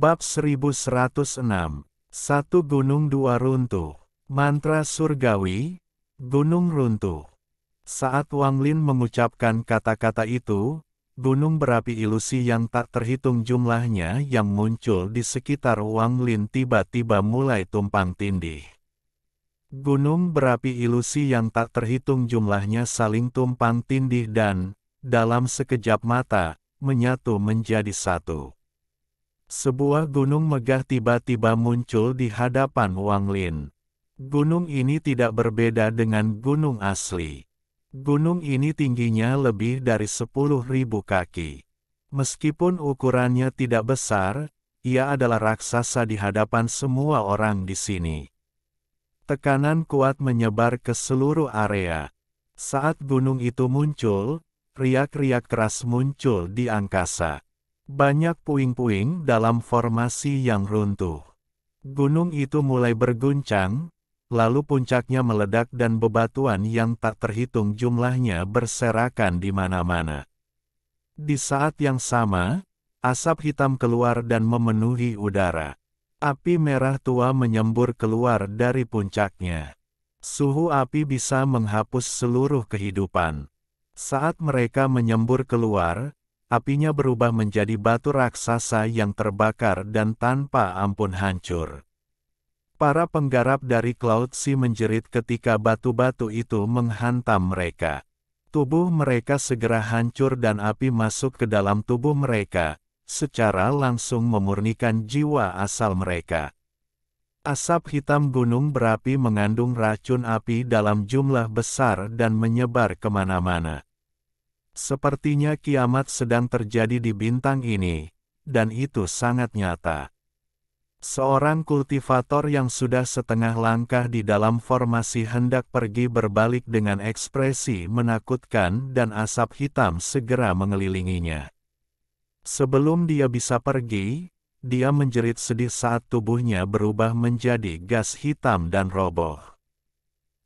Bab 1106. Satu gunung dua runtuh. Mantra surgawi, gunung runtuh. Saat Wang Lin mengucapkan kata-kata itu, gunung berapi ilusi yang tak terhitung jumlahnya yang muncul di sekitar Wang Lin tiba-tiba mulai tumpang tindih. Gunung berapi ilusi yang tak terhitung jumlahnya saling tumpang tindih dan, dalam sekejap mata, menyatu menjadi satu. Sebuah gunung megah tiba-tiba muncul di hadapan Wang Lin. Gunung ini tidak berbeda dengan gunung asli. Gunung ini tingginya lebih dari 10.000 kaki. Meskipun ukurannya tidak besar, ia adalah raksasa di hadapan semua orang di sini. Tekanan kuat menyebar ke seluruh area. Saat gunung itu muncul, riak-riak keras muncul di angkasa. Banyak puing-puing dalam formasi yang runtuh. Gunung itu mulai berguncang, lalu puncaknya meledak dan bebatuan yang tak terhitung jumlahnya berserakan di mana-mana. Di saat yang sama, asap hitam keluar dan memenuhi udara. Api merah tua menyembur keluar dari puncaknya. Suhu api bisa menghapus seluruh kehidupan. Saat mereka menyembur keluar, apinya berubah menjadi batu raksasa yang terbakar dan tanpa ampun hancur. Para penggarap dari Cloud Sea menjerit ketika batu-batu itu menghantam mereka. Tubuh mereka segera hancur dan api masuk ke dalam tubuh mereka, secara langsung memurnikan jiwa asal mereka. Asap hitam gunung berapi mengandung racun api dalam jumlah besar dan menyebar kemana-mana. Sepertinya kiamat sedang terjadi di bintang ini, dan itu sangat nyata. Seorang kultivator yang sudah setengah langkah di dalam formasi hendak pergi berbalik dengan ekspresi menakutkan dan asap hitam segera mengelilinginya. Sebelum dia bisa pergi, dia menjerit sedih saat tubuhnya berubah menjadi gas hitam dan roboh.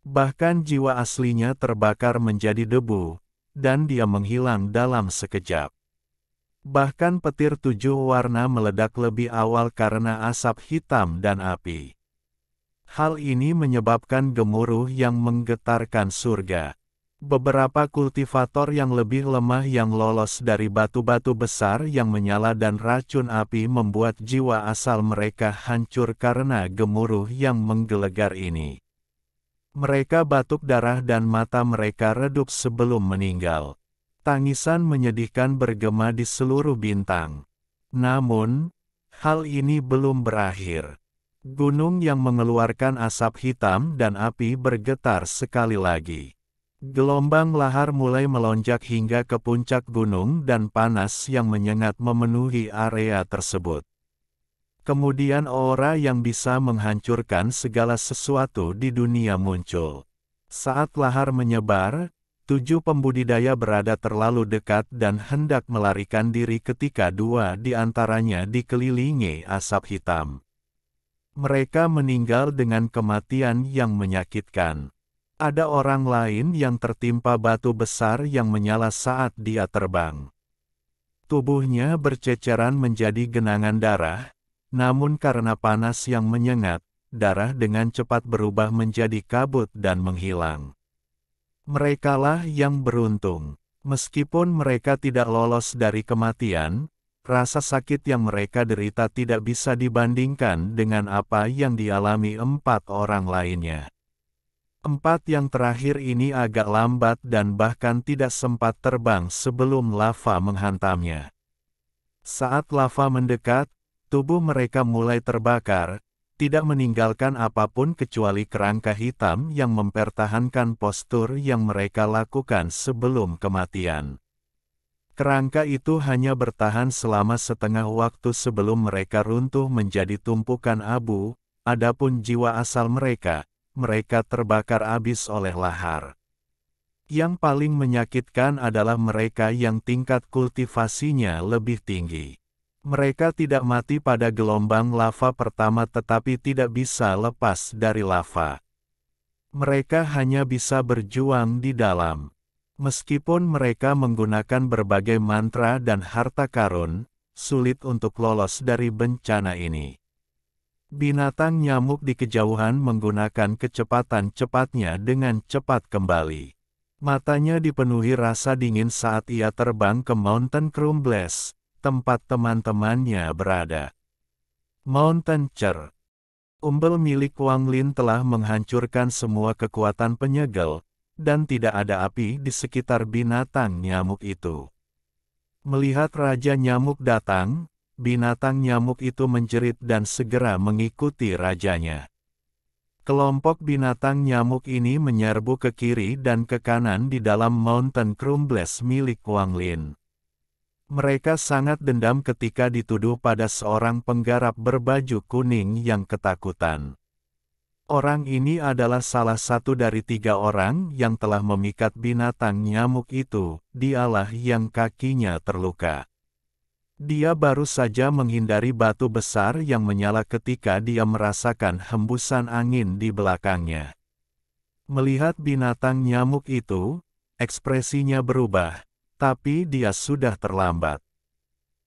Bahkan jiwa aslinya terbakar menjadi debu, dan dia menghilang dalam sekejap. Bahkan petir 7 warna meledak lebih awal karena asap hitam dan api. Hal ini menyebabkan gemuruh yang menggetarkan surga. Beberapa kultivator yang lebih lemah yang lolos dari batu-batu besar yang menyala dan racun api membuat jiwa asal mereka hancur karena gemuruh yang menggelegar ini. Mereka batuk darah dan mata mereka redup sebelum meninggal. Tangisan menyedihkan bergema di seluruh bintang. Namun, hal ini belum berakhir. Gunung yang mengeluarkan asap hitam dan api bergetar sekali lagi. Gelombang lahar mulai melonjak hingga ke puncak gunung dan panas yang menyengat memenuhi area tersebut. Kemudian aura yang bisa menghancurkan segala sesuatu di dunia muncul. Saat lahar menyebar, 7 pembudidaya berada terlalu dekat dan hendak melarikan diri ketika 2 di antaranya dikelilingi asap hitam. Mereka meninggal dengan kematian yang menyakitkan. Ada orang lain yang tertimpa batu besar yang menyala saat dia terbang. Tubuhnya berceceran menjadi genangan darah. Namun karena panas yang menyengat, darah dengan cepat berubah menjadi kabut dan menghilang. Merekalah yang beruntung. Meskipun mereka tidak lolos dari kematian, rasa sakit yang mereka derita tidak bisa dibandingkan dengan apa yang dialami 4 orang lainnya. 4 yang terakhir ini agak lambat dan bahkan tidak sempat terbang sebelum lava menghantamnya. Saat lava mendekat, tubuh mereka mulai terbakar, tidak meninggalkan apapun kecuali kerangka hitam yang mempertahankan postur yang mereka lakukan sebelum kematian. Kerangka itu hanya bertahan selama setengah waktu sebelum mereka runtuh menjadi tumpukan abu, adapun jiwa asal mereka terbakar habis oleh lahar. Yang paling menyakitkan adalah mereka yang tingkat kultivasinya lebih tinggi. Mereka tidak mati pada gelombang lava pertama tetapi tidak bisa lepas dari lava. Mereka hanya bisa berjuang di dalam. Meskipun mereka menggunakan berbagai mantra dan harta karun, sulit untuk lolos dari bencana ini. Binatang nyamuk di kejauhan menggunakan kecepatan cepatnya dengan cepat kembali. Matanya dipenuhi rasa dingin saat ia terbang ke Mountain Crumbles, tempat teman-temannya berada. Mountain Cer. Umbel milik Wang Lin telah menghancurkan semua kekuatan penyegel, dan tidak ada api di sekitar binatang nyamuk itu. Melihat Raja Nyamuk datang, binatang nyamuk itu menjerit dan segera mengikuti rajanya. Kelompok binatang nyamuk ini menyerbu ke kiri dan ke kanan di dalam Mountain Crumbles milik Wang Lin. Mereka sangat dendam ketika dituduh pada seorang penggarap berbaju kuning yang ketakutan. Orang ini adalah salah satu dari 3 orang yang telah memikat binatang nyamuk itu, dialah yang kakinya terluka. Dia baru saja menghindari batu besar yang menyala ketika dia merasakan hembusan angin di belakangnya. Melihat binatang nyamuk itu, ekspresinya berubah, tapi dia sudah terlambat.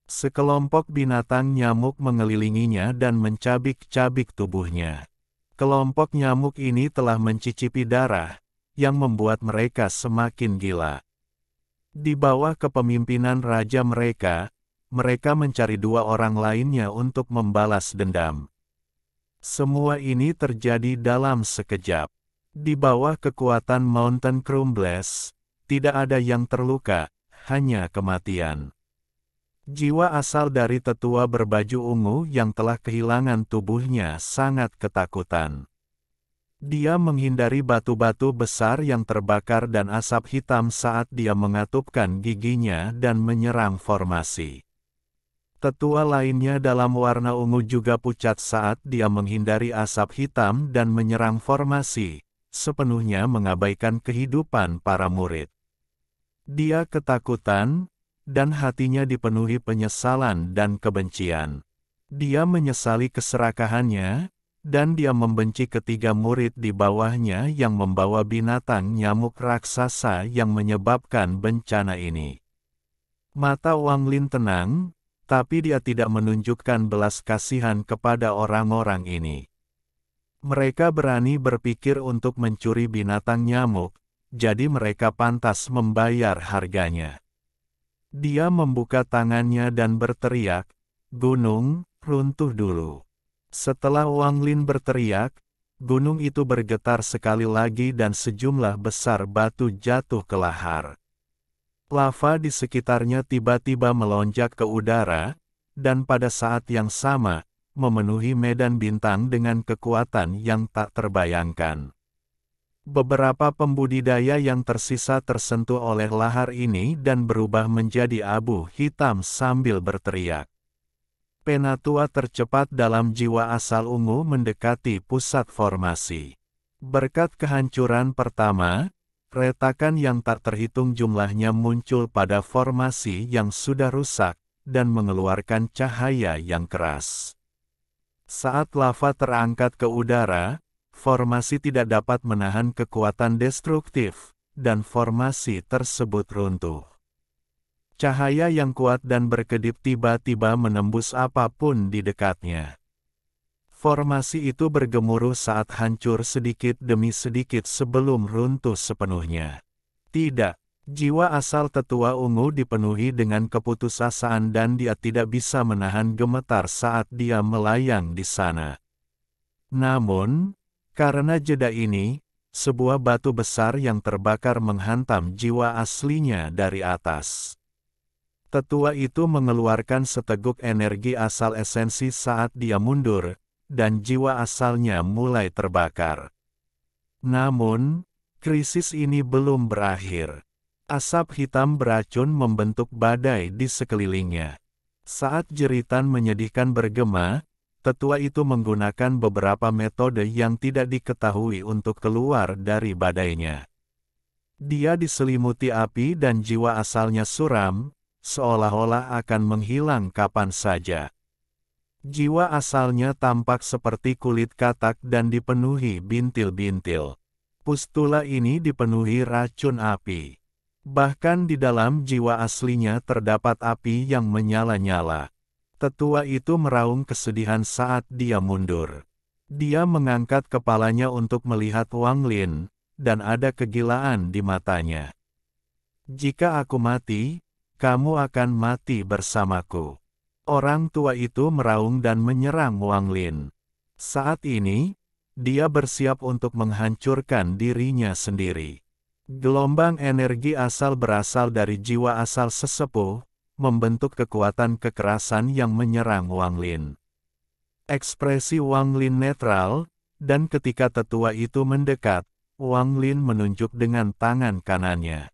Sekelompok binatang nyamuk mengelilinginya dan mencabik-cabik tubuhnya. Kelompok nyamuk ini telah mencicipi darah, yang membuat mereka semakin gila. Di bawah kepemimpinan raja mereka mencari 2 orang lainnya untuk membalas dendam. Semua ini terjadi dalam sekejap. Di bawah kekuatan Mountain Crumbles, tidak ada yang terluka, hanya kematian. Jiwa asal dari tetua berbaju ungu yang telah kehilangan tubuhnya sangat ketakutan. Dia menghindari batu-batu besar yang terbakar dan asap hitam saat dia mengatupkan giginya dan menyerang formasi. Tetua lainnya dalam warna ungu juga pucat saat dia menghindari asap hitam dan menyerang formasi, sepenuhnya mengabaikan kehidupan para murid. Dia ketakutan, dan hatinya dipenuhi penyesalan dan kebencian. Dia menyesali keserakahannya, dan dia membenci ketiga murid di bawahnya yang membawa binatang nyamuk raksasa yang menyebabkan bencana ini. Mata Wang Lin tenang, tapi dia tidak menunjukkan belas kasihan kepada orang-orang ini. Mereka berani berpikir untuk mencuri binatang nyamuk, jadi mereka pantas membayar harganya. Dia membuka tangannya dan berteriak, "Gunung, runtuh dulu." Setelah Wang Lin berteriak, gunung itu bergetar sekali lagi dan sejumlah besar batu jatuh ke lahar. Lava di sekitarnya tiba-tiba melonjak ke udara, dan pada saat yang sama, memenuhi medan bintang dengan kekuatan yang tak terbayangkan. Beberapa pembudidaya yang tersisa tersentuh oleh lahar ini dan berubah menjadi abu hitam sambil berteriak. Penatua tercepat dalam jiwa asal ungu mendekati pusat formasi. Berkat kehancuran pertama, retakan yang tak terhitung jumlahnya muncul pada formasi yang sudah rusak, dan mengeluarkan cahaya yang keras. Saat lava terangkat ke udara, formasi tidak dapat menahan kekuatan destruktif, dan formasi tersebut runtuh. Cahaya yang kuat dan berkedip tiba-tiba menembus apapun di dekatnya. Formasi itu bergemuruh saat hancur sedikit demi sedikit sebelum runtuh sepenuhnya. Tidak, jiwa asal tetua ungu dipenuhi dengan keputusasaan dan dia tidak bisa menahan gemetar saat dia melayang di sana. Namun, karena jeda ini, sebuah batu besar yang terbakar menghantam jiwa aslinya dari atas. Tetua itu mengeluarkan seteguk energi asal esensi saat dia mundur, dan jiwa asalnya mulai terbakar. Namun, krisis ini belum berakhir. Asap hitam beracun membentuk badai di sekelilingnya. Saat jeritan menyedihkan bergema, tetua itu menggunakan beberapa metode yang tidak diketahui untuk keluar dari badainya. Dia diselimuti api dan jiwa asalnya suram, seolah-olah akan menghilang kapan saja. Jiwa asalnya tampak seperti kulit katak dan dipenuhi bintil-bintil. Pustula ini dipenuhi racun api. Bahkan di dalam jiwa aslinya terdapat api yang menyala-nyala. Tetua itu meraung kesedihan saat dia mundur. Dia mengangkat kepalanya untuk melihat Wang Lin, dan ada kegilaan di matanya. "Jika aku mati, kamu akan mati bersamaku." Orang tua itu meraung dan menyerang Wang Lin. Saat ini, dia bersiap untuk menghancurkan dirinya sendiri. Gelombang energi berasal dari jiwa asal sesepuh, membentuk kekuatan kekerasan yang menyerang Wang Lin. Ekspresi Wang Lin netral, dan ketika tetua itu mendekat, Wang Lin menunjuk dengan tangan kanannya.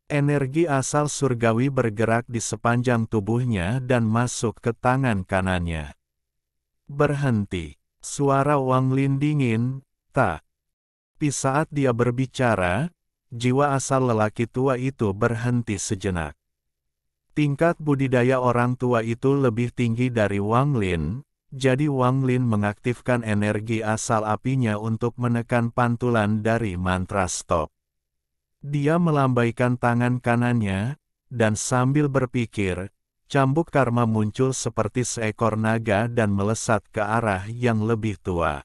Energi asal surgawi bergerak di sepanjang tubuhnya dan masuk ke tangan kanannya. "Berhenti." Suara Wang Lin dingin, "Tak." Tapi saat dia berbicara, jiwa asal lelaki tua itu berhenti sejenak. Tingkat budidaya orang tua itu lebih tinggi dari Wang Lin, jadi Wang Lin mengaktifkan energi asal apinya untuk menekan pantulan dari mantra stop. Dia melambaikan tangan kanannya, dan sambil berpikir, cambuk karma muncul seperti seekor naga dan melesat ke arah yang lebih tua.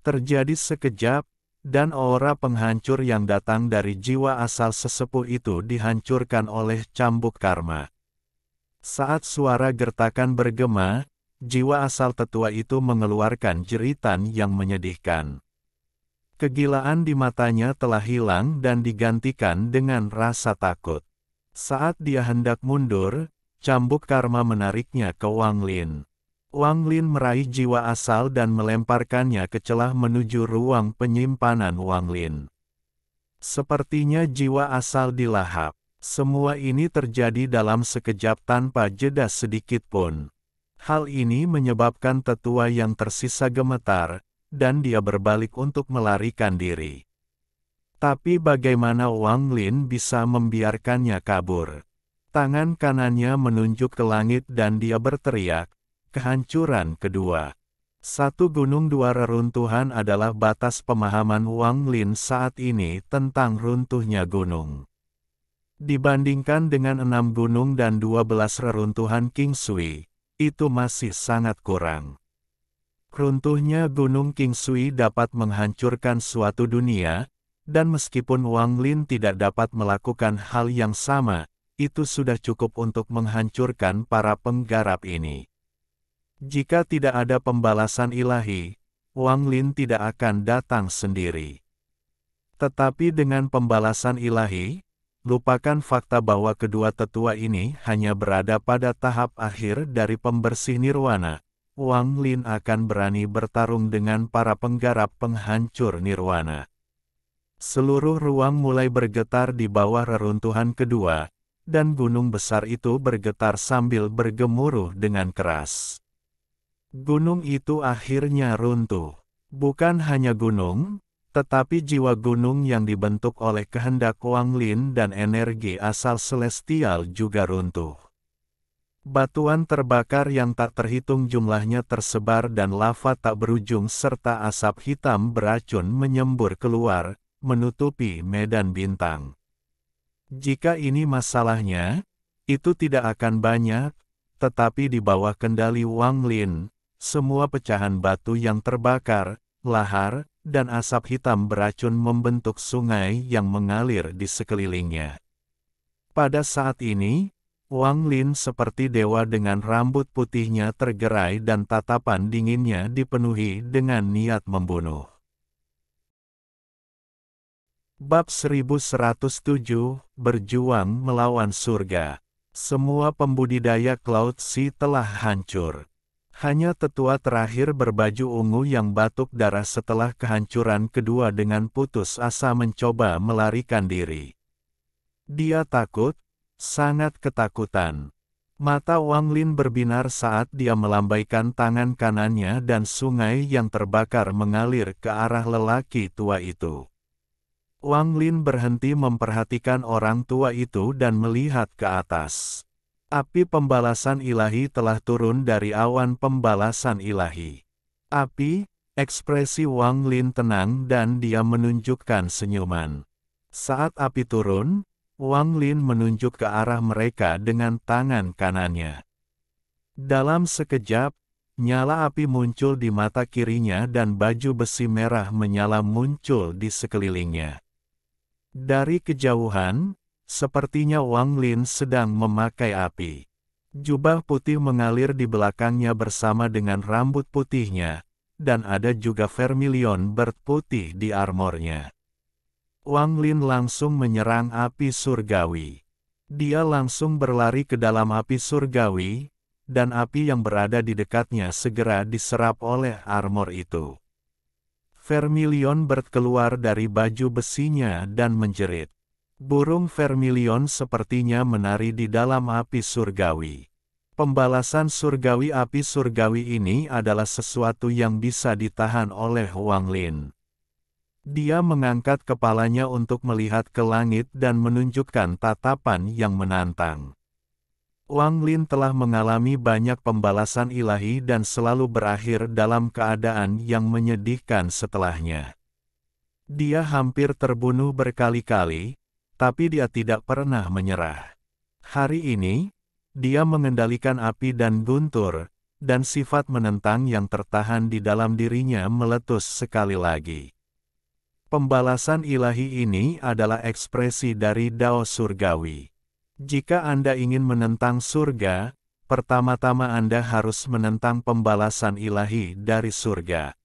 Terjadi sekejap, dan aura penghancur yang datang dari jiwa asal sesepuh itu dihancurkan oleh cambuk karma. Saat suara gertakan bergema, jiwa asal tetua itu mengeluarkan jeritan yang menyedihkan. Kegilaan di matanya telah hilang dan digantikan dengan rasa takut. Saat dia hendak mundur, cambuk karma menariknya ke Wang Lin. Wang Lin meraih jiwa asal dan melemparkannya ke celah menuju ruang penyimpanan Wang Lin. Sepertinya jiwa asal dilahap. Semua ini terjadi dalam sekejap tanpa jeda sedikit pun. Hal ini menyebabkan tetua yang tersisa gemetar, dan dia berbalik untuk melarikan diri. Tapi bagaimana Wang Lin bisa membiarkannya kabur? Tangan kanannya menunjuk ke langit dan dia berteriak, "Kehancuran kedua." Satu gunung dua reruntuhan adalah batas pemahaman Wang Lin saat ini tentang runtuhnya gunung. Dibandingkan dengan 6 gunung dan 12 reruntuhan King Sui, itu masih sangat kurang. Runtuhnya Gunung King Sui dapat menghancurkan suatu dunia, dan meskipun Wang Lin tidak dapat melakukan hal yang sama, itu sudah cukup untuk menghancurkan para penggarap ini. Jika tidak ada pembalasan ilahi, Wang Lin tidak akan datang sendiri. Tetapi dengan pembalasan ilahi, lupakan fakta bahwa kedua tetua ini hanya berada pada tahap akhir dari pembersih nirwana. Wang Lin akan berani bertarung dengan para penggarap penghancur nirwana. Seluruh ruang mulai bergetar di bawah reruntuhan kedua, dan gunung besar itu bergetar sambil bergemuruh dengan keras. Gunung itu akhirnya runtuh. Bukan hanya gunung, tetapi jiwa gunung yang dibentuk oleh kehendak Wang Lin dan energi asal celestial juga runtuh. Batuan terbakar yang tak terhitung jumlahnya tersebar dan lava tak berujung serta asap hitam beracun menyembur keluar, menutupi medan bintang. Jika ini masalahnya, itu tidak akan banyak, tetapi di bawah kendali Wang Lin, semua pecahan batu yang terbakar, lahar, dan asap hitam beracun membentuk sungai yang mengalir di sekelilingnya. Pada saat ini, Wang Lin seperti dewa dengan rambut putihnya tergerai dan tatapan dinginnya dipenuhi dengan niat membunuh. Bab 1107, Berjuang Melawan Surga. Semua pembudidaya Cloud Sea telah hancur. Hanya tetua terakhir berbaju ungu yang batuk darah setelah kehancuran kedua dengan putus asa mencoba melarikan diri. Dia takut, sangat ketakutan. Mata Wang Lin berbinar saat dia melambaikan tangan kanannya dan sungai yang terbakar mengalir ke arah lelaki tua itu. Wang Lin berhenti memperhatikan orang tua itu dan melihat ke atas. Api pembalasan ilahi telah turun dari awan pembalasan ilahi. Api, ekspresi Wang Lin tenang dan dia menunjukkan senyuman. Saat api turun, Wang Lin menunjuk ke arah mereka dengan tangan kanannya. Dalam sekejap, nyala api muncul di mata kirinya dan baju besi merah menyala muncul di sekelilingnya. Dari kejauhan, sepertinya Wang Lin sedang memakai api. Jubah putih mengalir di belakangnya bersama dengan rambut putihnya, dan ada juga vermilion berputih di armornya. Wang Lin langsung menyerang api surgawi. Dia langsung berlari ke dalam api surgawi, dan api yang berada di dekatnya segera diserap oleh armor itu. Vermilion keluar dari baju besinya dan menjerit. Burung vermilion sepertinya menari di dalam api surgawi. Pembalasan surgawi api surgawi ini adalah sesuatu yang bisa ditahan oleh Wang Lin. Dia mengangkat kepalanya untuk melihat ke langit dan menunjukkan tatapan yang menantang. Wang Lin telah mengalami banyak pembalasan ilahi dan selalu berakhir dalam keadaan yang menyedihkan setelahnya. Dia hampir terbunuh berkali-kali, tapi dia tidak pernah menyerah. Hari ini, dia mengendalikan api dan guntur, dan sifat menentang yang tertahan di dalam dirinya meletus sekali lagi. Pembalasan ilahi ini adalah ekspresi dari Dao surgawi. Jika Anda ingin menentang surga, pertama-tama Anda harus menentang pembalasan ilahi dari surga.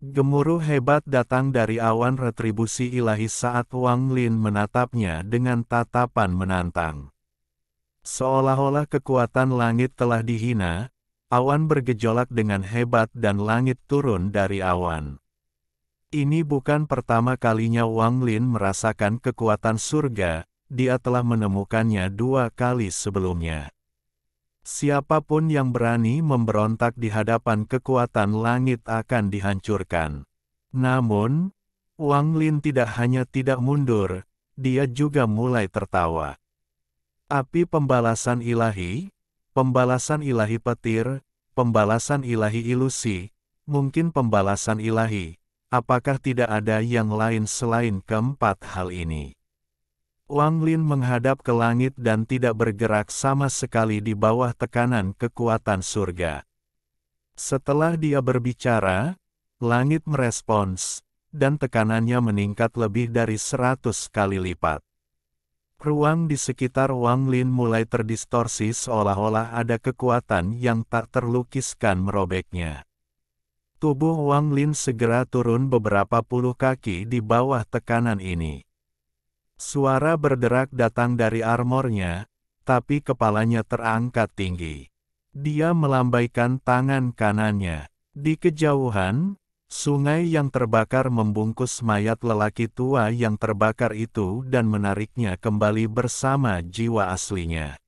Gemuruh hebat datang dari awan retribusi ilahi saat Wang Lin menatapnya dengan tatapan menantang. Seolah-olah kekuatan langit telah dihina, awan bergejolak dengan hebat dan langit turun dari awan. Ini bukan pertama kalinya Wang Lin merasakan kekuatan surga. Dia telah menemukannya 2 kali sebelumnya. Siapapun yang berani memberontak di hadapan kekuatan langit akan dihancurkan. Namun, Wang Lin tidak hanya tidak mundur, dia juga mulai tertawa. Api pembalasan ilahi petir, pembalasan ilahi ilusi, mungkin pembalasan ilahi, apakah tidak ada yang lain selain keempat hal ini? Wang Lin menghadap ke langit dan tidak bergerak sama sekali di bawah tekanan kekuatan surga. Setelah dia berbicara, langit merespons, dan tekanannya meningkat lebih dari 100 kali lipat. Ruang di sekitar Wang Lin mulai terdistorsi seolah-olah ada kekuatan yang tak terlukiskan merobeknya. Tubuh Wang Lin segera turun beberapa puluh kaki di bawah tekanan ini. Suara berderak datang dari armornya, tapi kepalanya terangkat tinggi. Dia melambaikan tangan kanannya. Di kejauhan, sungai yang terbakar membungkus mayat lelaki tua yang terbakar itu dan menariknya kembali bersama jiwa aslinya.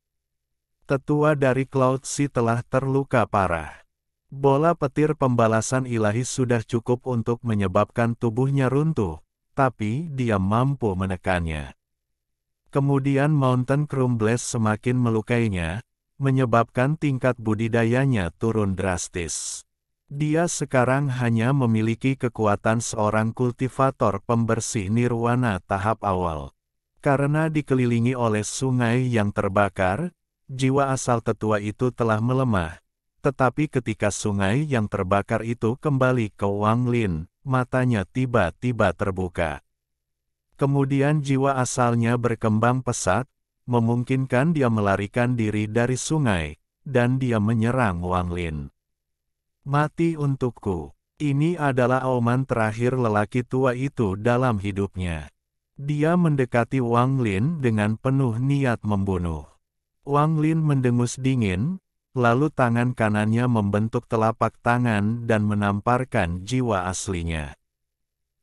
Tetua dari Cloud Sea telah terluka parah. Bola petir pembalasan ilahi sudah cukup untuk menyebabkan tubuhnya runtuh, tapi dia mampu menekannya. Kemudian Mountain Crumbles semakin melukainya, menyebabkan tingkat budidayanya turun drastis. Dia sekarang hanya memiliki kekuatan seorang kultivator pembersih nirwana tahap awal. Karena dikelilingi oleh sungai yang terbakar, jiwa asal tetua itu telah melemah. Tetapi ketika sungai yang terbakar itu kembali ke Wang Lin, matanya tiba-tiba terbuka. Kemudian jiwa asalnya berkembang pesat, memungkinkan dia melarikan diri dari sungai, dan dia menyerang Wang Lin. Mati untukku. Ini adalah auman terakhir lelaki tua itu dalam hidupnya. Dia mendekati Wang Lin dengan penuh niat membunuh. Wang Lin mendengus dingin, lalu tangan kanannya membentuk telapak tangan dan menamparkan jiwa aslinya.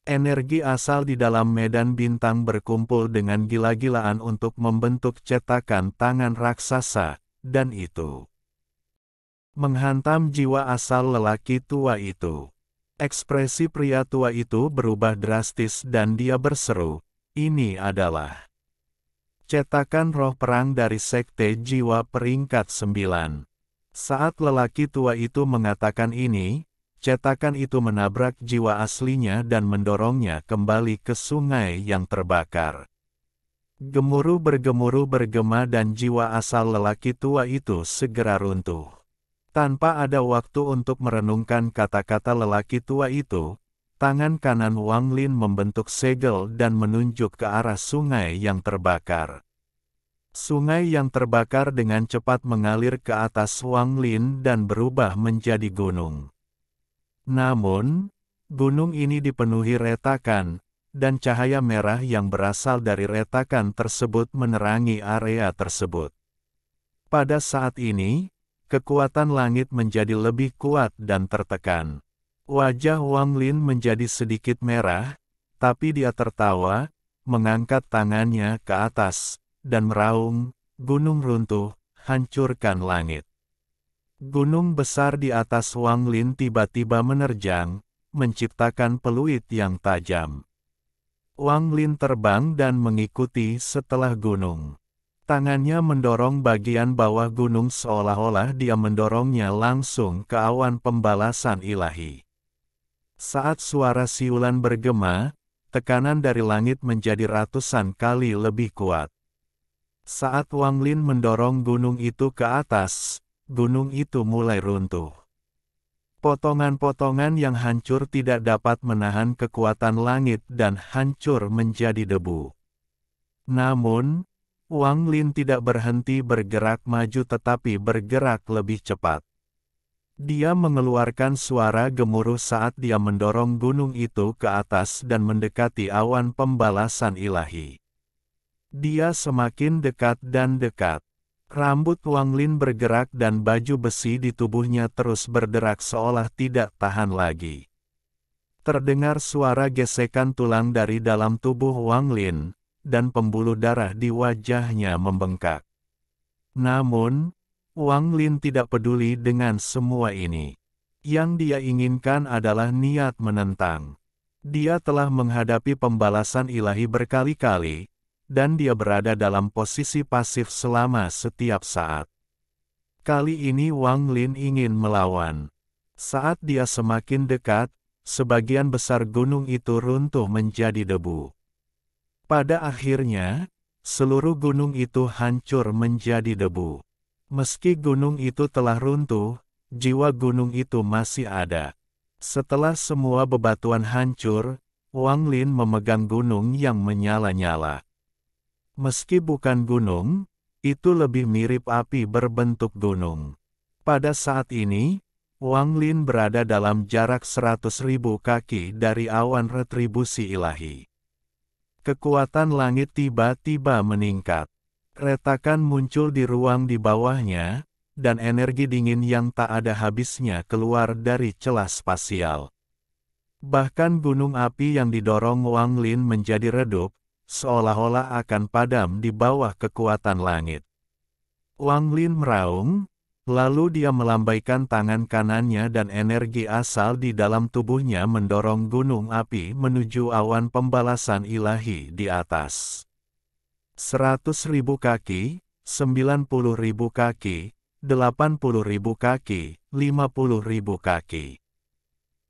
Energi asal di dalam medan bintang berkumpul dengan gila-gilaan untuk membentuk cetakan tangan raksasa, dan itu menghantam jiwa asal lelaki tua itu. Ekspresi pria tua itu berubah drastis dan dia berseru, "Ini adalah cetakan roh perang dari Sekte Jiwa peringkat 9. Saat lelaki tua itu mengatakan ini, cetakan itu menabrak jiwa aslinya dan mendorongnya kembali ke sungai yang terbakar. Gemuruh bergema dan jiwa asal lelaki tua itu segera runtuh. Tanpa ada waktu untuk merenungkan kata-kata lelaki tua itu, tangan kanan Wang Lin membentuk segel dan menunjuk ke arah sungai yang terbakar. Sungai yang terbakar dengan cepat mengalir ke atas Wang Lin dan berubah menjadi gunung. Namun, gunung ini dipenuhi retakan, dan cahaya merah yang berasal dari retakan tersebut menerangi area tersebut. Pada saat ini, kekuatan langit menjadi lebih kuat dan tertekan. Wajah Wang Lin menjadi sedikit merah, tapi dia tertawa, mengangkat tangannya ke atas, dan meraung, "Gunung runtuh, hancurkan langit." Gunung besar di atas Wang Lin tiba-tiba menerjang, menciptakan peluit yang tajam. Wang Lin terbang dan mengikuti setelah gunung. Tangannya mendorong bagian bawah gunung seolah-olah dia mendorongnya langsung ke awan pembalasan ilahi. Saat suara siulan bergema, tekanan dari langit menjadi ratusan kali lebih kuat. Saat Wang Lin mendorong gunung itu ke atas, gunung itu mulai runtuh. Potongan-potongan yang hancur tidak dapat menahan kekuatan langit dan hancur menjadi debu. Namun, Wang Lin tidak berhenti bergerak maju tetapi bergerak lebih cepat. Dia mengeluarkan suara gemuruh saat dia mendorong gunung itu ke atas dan mendekati awan pembalasan ilahi. Dia semakin dekat dan dekat. Rambut Wang Lin bergerak dan baju besi di tubuhnya terus berderak seolah tidak tahan lagi. Terdengar suara gesekan tulang dari dalam tubuh Wang Lin, dan pembuluh darah di wajahnya membengkak. Namun, Wang Lin tidak peduli dengan semua ini. Yang dia inginkan adalah niat menentang. Dia telah menghadapi pembalasan ilahi berkali-kali, dan dia berada dalam posisi pasif selama setiap saat. Kali ini Wang Lin ingin melawan. Saat dia semakin dekat, sebagian besar gunung itu runtuh menjadi debu. Pada akhirnya, seluruh gunung itu hancur menjadi debu. Meski gunung itu telah runtuh, jiwa gunung itu masih ada. Setelah semua bebatuan hancur, Wang Lin memegang gunung yang menyala-nyala. Meski bukan gunung, itu lebih mirip api berbentuk gunung. Pada saat ini, Wang Lin berada dalam jarak 100.000 kaki dari awan retribusi ilahi. Kekuatan langit tiba-tiba meningkat. Retakan muncul di ruang di bawahnya, dan energi dingin yang tak ada habisnya keluar dari celah spasial. Bahkan gunung api yang didorong Wang Lin menjadi redup, seolah-olah akan padam di bawah kekuatan langit. Wang Lin meraung, lalu dia melambaikan tangan kanannya dan energi asal di dalam tubuhnya mendorong gunung api menuju awan pembalasan ilahi di atas. 100.000 kaki, 90.000 kaki, 80.000 kaki, 50.000 kaki.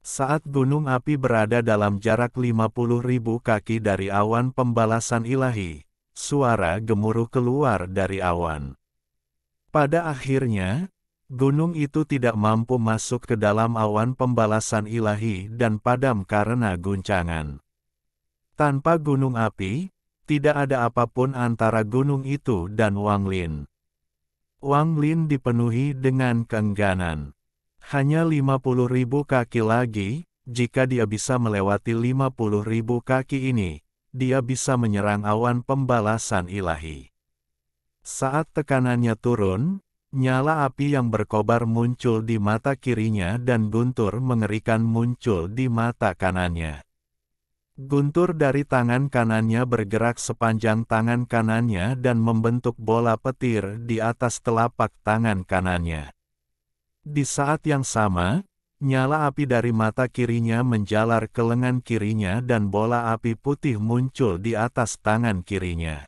Saat gunung api berada dalam jarak 50.000 kaki dari awan pembalasan ilahi, suara gemuruh keluar dari awan. Pada akhirnya, gunung itu tidak mampu masuk ke dalam awan pembalasan ilahi dan padam karena guncangan. Tanpa gunung api, tidak ada apapun antara gunung itu dan Wang Lin. Wang Lin dipenuhi dengan keengganan. Hanya 50.000 kaki lagi, jika dia bisa melewati 50.000 kaki ini, dia bisa menyerang awan pembalasan ilahi. Saat tekanannya turun, nyala api yang berkobar muncul di mata kirinya dan guntur mengerikan muncul di mata kanannya. Guntur dari tangan kanannya bergerak sepanjang tangan kanannya dan membentuk bola petir di atas telapak tangan kanannya. Di saat yang sama, nyala api dari mata kirinya menjalar ke lengan kirinya dan bola api putih muncul di atas tangan kirinya.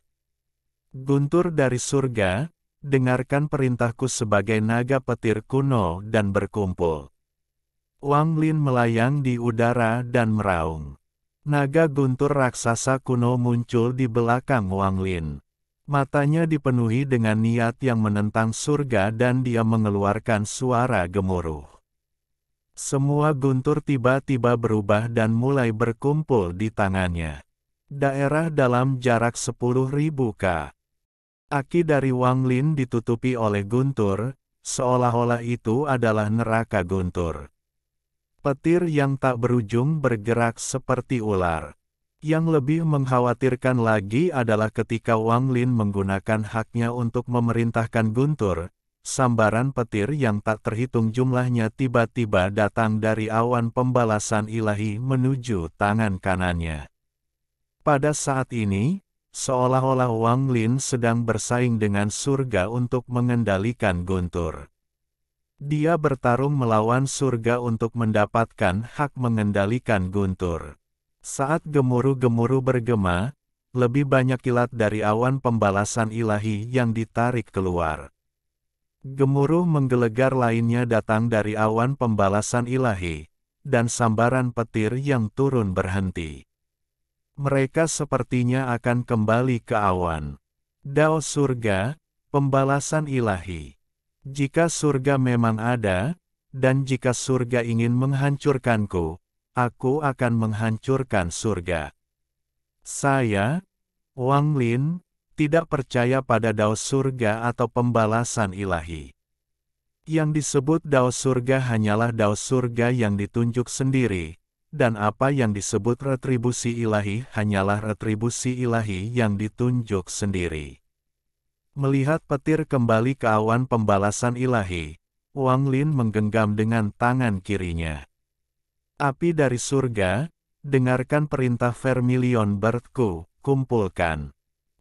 Guntur dari surga, dengarkan perintahku sebagai naga petir kuno dan berkumpul. Wang Lin melayang di udara dan meraung. Naga guntur raksasa kuno muncul di belakang Wang Lin. Matanya dipenuhi dengan niat yang menentang surga dan dia mengeluarkan suara gemuruh. Semua guntur tiba-tiba berubah dan mulai berkumpul di tangannya. Daerah dalam jarak 10.000 kaki dari Wang Lin ditutupi oleh guntur, seolah-olah itu adalah neraka guntur. Petir yang tak berujung bergerak seperti ular. Yang lebih mengkhawatirkan lagi adalah ketika Wang Lin menggunakan haknya untuk memerintahkan guntur, sambaran petir yang tak terhitung jumlahnya tiba-tiba datang dari awan pembalasan ilahi menuju tangan kanannya. Pada saat ini, seolah-olah Wang Lin sedang bersaing dengan surga untuk mengendalikan guntur. Dia bertarung melawan surga untuk mendapatkan hak mengendalikan guntur. Saat gemuruh-gemuruh bergema, lebih banyak kilat dari awan pembalasan ilahi yang ditarik keluar. Gemuruh menggelegar lainnya datang dari awan pembalasan ilahi, dan sambaran petir yang turun berhenti. Mereka sepertinya akan kembali ke awan. Dao surga, pembalasan ilahi. Jika surga memang ada, dan jika surga ingin menghancurkanku, aku akan menghancurkan surga. Saya, Wang Lin, tidak percaya pada dao surga atau pembalasan ilahi. Yang disebut dao surga hanyalah dao surga yang ditunjuk sendiri, dan apa yang disebut retribusi ilahi hanyalah retribusi ilahi yang ditunjuk sendiri. Melihat petir kembali ke awan pembalasan ilahi, Wang Lin menggenggam dengan tangan kirinya. Api dari surga, dengarkan perintah Vermilion Birdku, kumpulkan.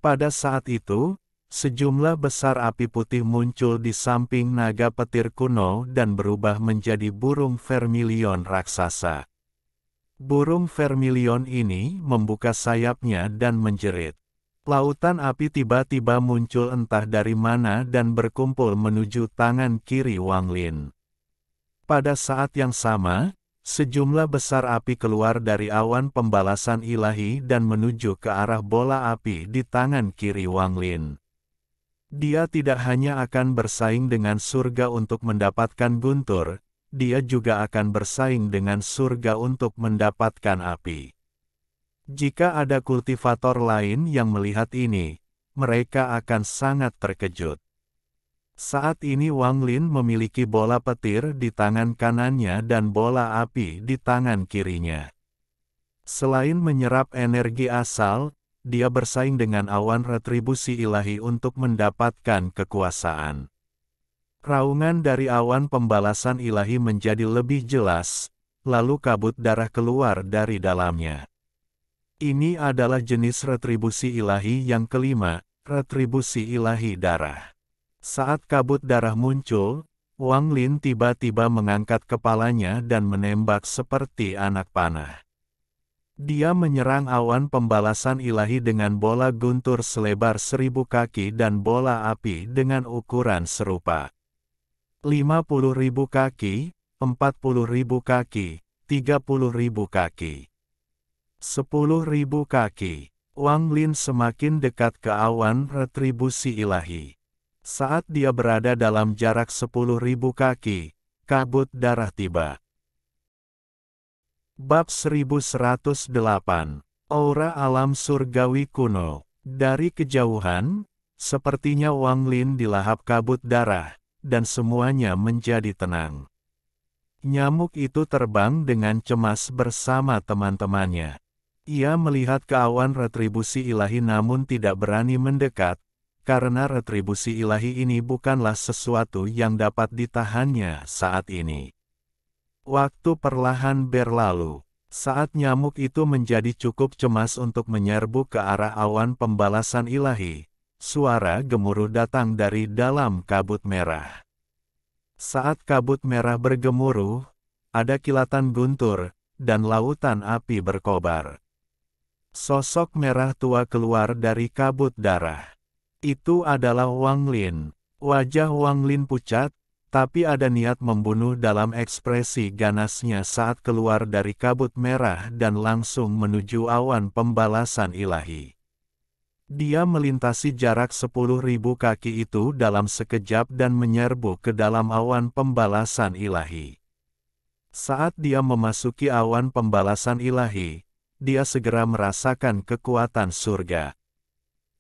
Pada saat itu, sejumlah besar api putih muncul di samping naga petir kuno dan berubah menjadi burung Vermilion raksasa. Burung Vermilion ini membuka sayapnya dan menjerit. Lautan api tiba-tiba muncul entah dari mana dan berkumpul menuju tangan kiri Wang Lin. Pada saat yang sama, sejumlah besar api keluar dari awan pembalasan ilahi dan menuju ke arah bola api di tangan kiri Wang Lin. Dia tidak hanya akan bersaing dengan surga untuk mendapatkan guntur, dia juga akan bersaing dengan surga untuk mendapatkan api. Jika ada kultivator lain yang melihat ini, mereka akan sangat terkejut. Saat ini Wang Lin memiliki bola petir di tangan kanannya dan bola api di tangan kirinya. Selain menyerap energi asal, dia bersaing dengan awan retribusi ilahi untuk mendapatkan kekuasaan. Raungan dari awan pembalasan ilahi menjadi lebih jelas, lalu kabut darah keluar dari dalamnya. Ini adalah jenis retribusi ilahi yang kelima, retribusi ilahi darah. Saat kabut darah muncul, Wang Lin tiba-tiba mengangkat kepalanya dan menembak seperti anak panah. Dia menyerang awan pembalasan ilahi dengan bola guntur selebar 1000 kaki dan bola api dengan ukuran serupa. 50.000 kaki, 40.000 kaki, 30.000 kaki. 10.000 kaki. Wang Lin semakin dekat ke awan retribusi ilahi. Saat dia berada dalam jarak 10.000 kaki, kabut darah tiba. Bab 1108. Aura alam surgawi kuno. Dari kejauhan, sepertinya Wang Lin dilahap kabut darah, dan semuanya menjadi tenang. Nyamuk itu terbang dengan cemas bersama teman-temannya. Ia melihat ke awan retribusi ilahi namun tidak berani mendekat, karena retribusi ilahi ini bukanlah sesuatu yang dapat ditahannya saat ini. Waktu perlahan berlalu. Saat nyamuk itu menjadi cukup cemas untuk menyerbu ke arah awan pembalasan ilahi, suara gemuruh datang dari dalam kabut merah. Saat kabut merah bergemuruh, ada kilatan guntur, dan lautan api berkobar. Sosok merah tua keluar dari kabut darah. Itu adalah Wang Lin. Wajah Wang Lin pucat, tapi ada niat membunuh dalam ekspresi ganasnya saat keluar dari kabut merah dan langsung menuju awan pembalasan ilahi. Dia melintasi jarak 10.000 kaki itu dalam sekejap dan menyerbu ke dalam awan pembalasan ilahi. Saat dia memasuki awan pembalasan ilahi, dia segera merasakan kekuatan surga.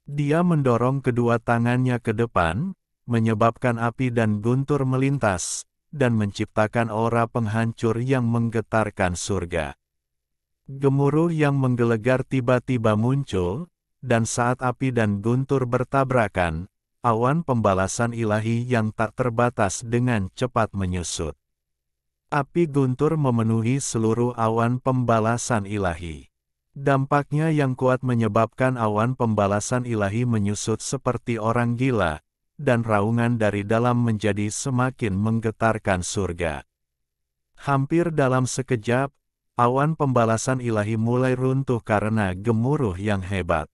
Dia mendorong kedua tangannya ke depan, menyebabkan api dan guntur melintas, dan menciptakan aura penghancur yang menggetarkan surga. Gemuruh yang menggelegar tiba-tiba muncul, dan saat api dan guntur bertabrakan, awan pembalasan ilahi yang tak terbatas dengan cepat menyusut. Api guntur memenuhi seluruh awan pembalasan ilahi. Dampaknya yang kuat menyebabkan awan pembalasan ilahi menyusut seperti orang gila, dan raungan dari dalam menjadi semakin menggetarkan surga. Hampir dalam sekejap, awan pembalasan ilahi mulai runtuh karena gemuruh yang hebat.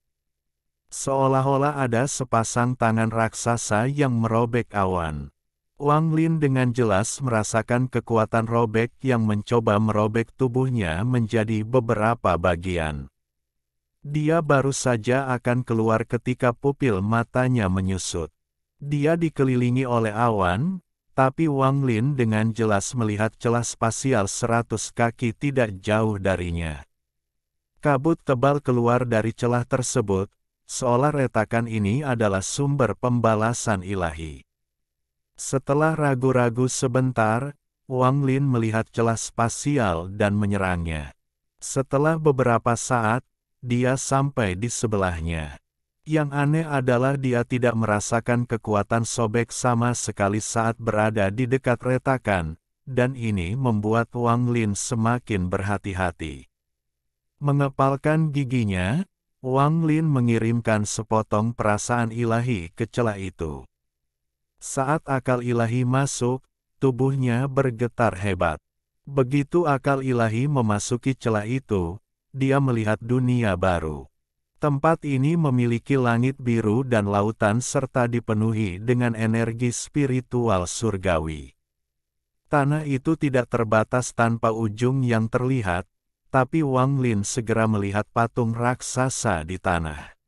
Seolah-olah ada sepasang tangan raksasa yang merobek awan. Wang Lin dengan jelas merasakan kekuatan robek yang mencoba merobek tubuhnya menjadi beberapa bagian. Dia baru saja akan keluar ketika pupil matanya menyusut. Dia dikelilingi oleh awan, tapi Wang Lin dengan jelas melihat celah spasial 100 kaki tidak jauh darinya. Kabut tebal keluar dari celah tersebut, seolah retakan ini adalah sumber pembalasan ilahi. Setelah ragu-ragu sebentar, Wang Lin melihat celah spasial dan menyerangnya. Setelah beberapa saat, dia sampai di sebelahnya. Yang aneh adalah dia tidak merasakan kekuatan sobek sama sekali saat berada di dekat retakan, dan ini membuat Wang Lin semakin berhati-hati. Mengepalkan giginya, Wang Lin mengirimkan sepotong perasaan ilahi ke celah itu. Saat akal ilahi masuk, tubuhnya bergetar hebat. Begitu akal ilahi memasuki celah itu, dia melihat dunia baru. Tempat ini memiliki langit biru dan lautan serta dipenuhi dengan energi spiritual surgawi. Tanah itu tidak terbatas tanpa ujung yang terlihat, tapi Wang Lin segera melihat patung raksasa di tanah.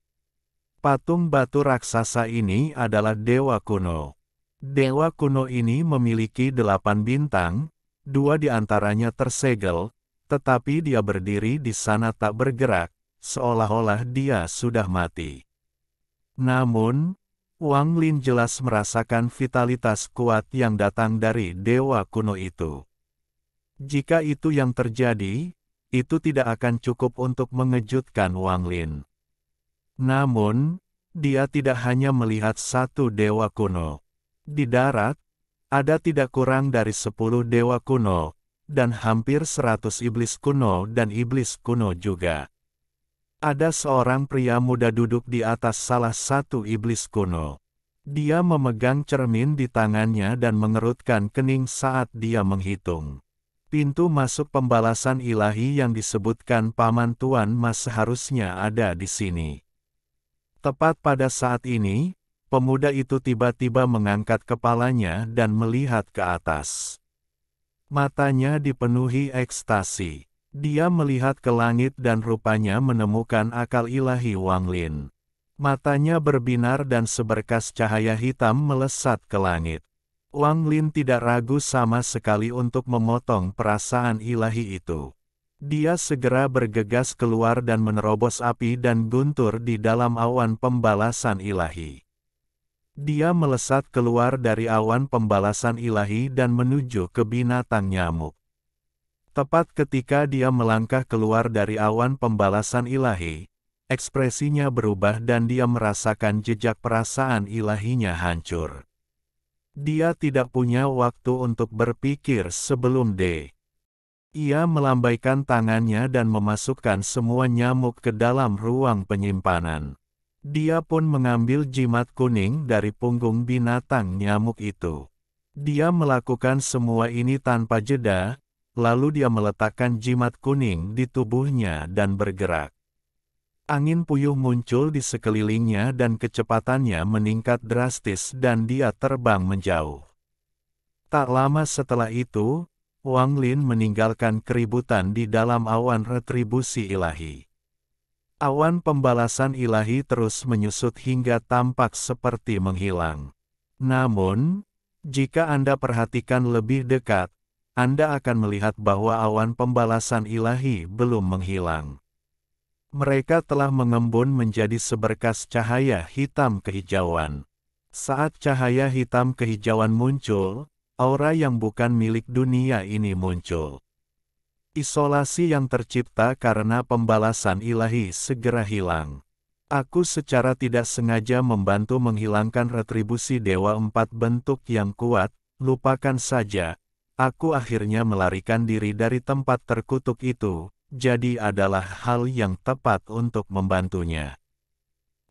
Patung batu raksasa ini adalah dewa kuno. Dewa kuno ini memiliki 8 bintang, 2 di antaranya tersegel, tetapi dia berdiri di sana tak bergerak, seolah-olah dia sudah mati. Namun, Wang Lin jelas merasakan vitalitas kuat yang datang dari dewa kuno itu. Jika itu yang terjadi, itu tidak akan cukup untuk mengejutkan Wang Lin. Namun, dia tidak hanya melihat satu dewa kuno. Di darat, ada tidak kurang dari 10 dewa kuno, dan hampir 100 iblis kuno dan iblis kuno juga. Ada seorang pria muda duduk di atas salah satu iblis kuno. Dia memegang cermin di tangannya dan mengerutkan kening saat dia menghitung. Pintu masuk pembalasan ilahi yang disebutkan Paman Tuan Mas seharusnya ada di sini. Tepat pada saat ini, pemuda itu tiba-tiba mengangkat kepalanya dan melihat ke atas. Matanya dipenuhi ekstasi. Dia melihat ke langit dan rupanya menemukan akal ilahi Wang Lin. Matanya berbinar dan seberkas cahaya hitam melesat ke langit. Wang Lin tidak ragu sama sekali untuk memotong perasaan ilahi itu. Dia segera bergegas keluar dan menerobos api dan guntur di dalam awan pembalasan ilahi. Dia melesat keluar dari awan pembalasan ilahi dan menuju ke binatang nyamuk. Tepat ketika dia melangkah keluar dari awan pembalasan ilahi, ekspresinya berubah dan dia merasakan jejak perasaan ilahinya hancur. Dia tidak punya waktu untuk berpikir sebelum Ia melambaikan tangannya dan memasukkan semua nyamuk ke dalam ruang penyimpanan. Dia pun mengambil jimat kuning dari punggung binatang nyamuk itu. Dia melakukan semua ini tanpa jeda, lalu dia meletakkan jimat kuning di tubuhnya dan bergerak. Angin puyuh muncul di sekelilingnya dan kecepatannya meningkat drastis dan dia terbang menjauh. Tak lama setelah itu, Wang Lin meninggalkan keributan di dalam awan retribusi ilahi. Awan pembalasan ilahi terus menyusut hingga tampak seperti menghilang. Namun, jika Anda perhatikan lebih dekat, Anda akan melihat bahwa awan pembalasan ilahi belum menghilang. Mereka telah mengembun menjadi seberkas cahaya hitam kehijauan. Saat cahaya hitam kehijauan muncul, aura yang bukan milik dunia ini muncul. Isolasi yang tercipta karena pembalasan ilahi segera hilang. Aku secara tidak sengaja membantu menghilangkan retribusi dewa 4 bentuk yang kuat, lupakan saja. Aku akhirnya melarikan diri dari tempat terkutuk itu, jadi adalah hal yang tepat untuk membantunya.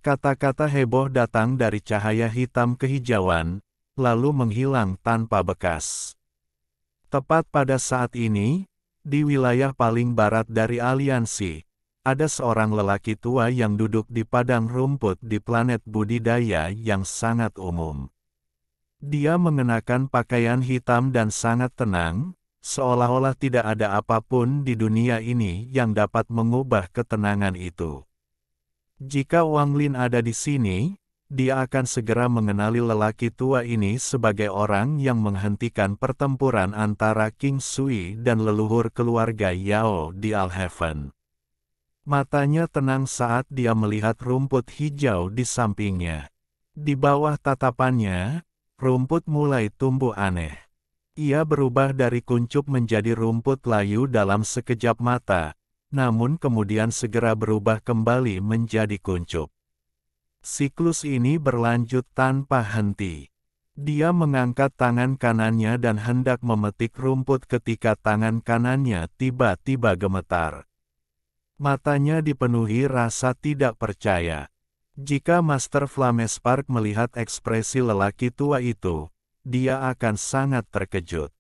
Kata-kata heboh datang dari cahaya hitam kehijauan, lalu menghilang tanpa bekas. Tepat pada saat ini, di wilayah paling barat dari aliansi, ada seorang lelaki tua yang duduk di padang rumput di planet budidaya yang sangat umum. Dia mengenakan pakaian hitam dan sangat tenang, seolah-olah tidak ada apapun di dunia ini yang dapat mengubah ketenangan itu. Jika Wang Lin ada di sini, dia akan segera mengenali lelaki tua ini sebagai orang yang menghentikan pertempuran antara King Sui dan leluhur keluarga Yao di Alhaven. Matanya tenang saat dia melihat rumput hijau di sampingnya. Di bawah tatapannya, rumput mulai tumbuh aneh. Ia berubah dari kuncup menjadi rumput layu dalam sekejap mata, namun kemudian segera berubah kembali menjadi kuncup. Siklus ini berlanjut tanpa henti. Dia mengangkat tangan kanannya dan hendak memetik rumput ketika tangan kanannya tiba-tiba gemetar. Matanya dipenuhi rasa tidak percaya. Jika Master Flamespark melihat ekspresi lelaki tua itu, dia akan sangat terkejut.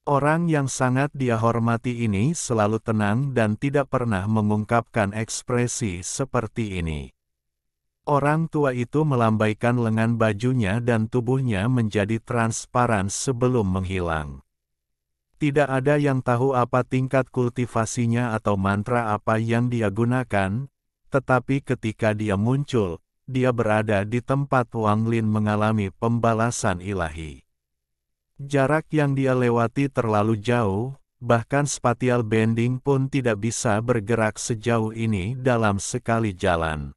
Orang yang sangat dia hormati ini selalu tenang dan tidak pernah mengungkapkan ekspresi seperti ini. Orang tua itu melambaikan lengan bajunya dan tubuhnya menjadi transparan sebelum menghilang. Tidak ada yang tahu apa tingkat kultivasinya atau mantra apa yang dia gunakan, tetapi ketika dia muncul, dia berada di tempat Wang Lin mengalami pembalasan ilahi. Jarak yang dia lewati terlalu jauh, bahkan spatial bending pun tidak bisa bergerak sejauh ini dalam sekali jalan.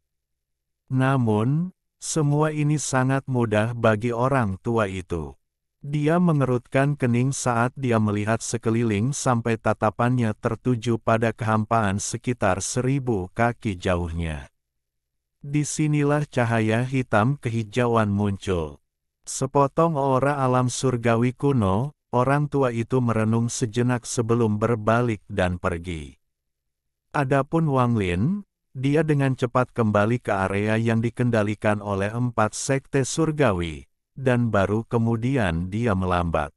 Namun, semua ini sangat mudah bagi orang tua itu. Dia mengerutkan kening saat dia melihat sekeliling sampai tatapannya tertuju pada kehampaan sekitar 1000 kaki jauhnya. Disinilah cahaya hitam kehijauan muncul. Sepotong aura alam surgawi kuno, orang tua itu merenung sejenak sebelum berbalik dan pergi. Adapun Wang Lin, dia dengan cepat kembali ke area yang dikendalikan oleh 4 sekte surgawi, dan baru kemudian dia melambat.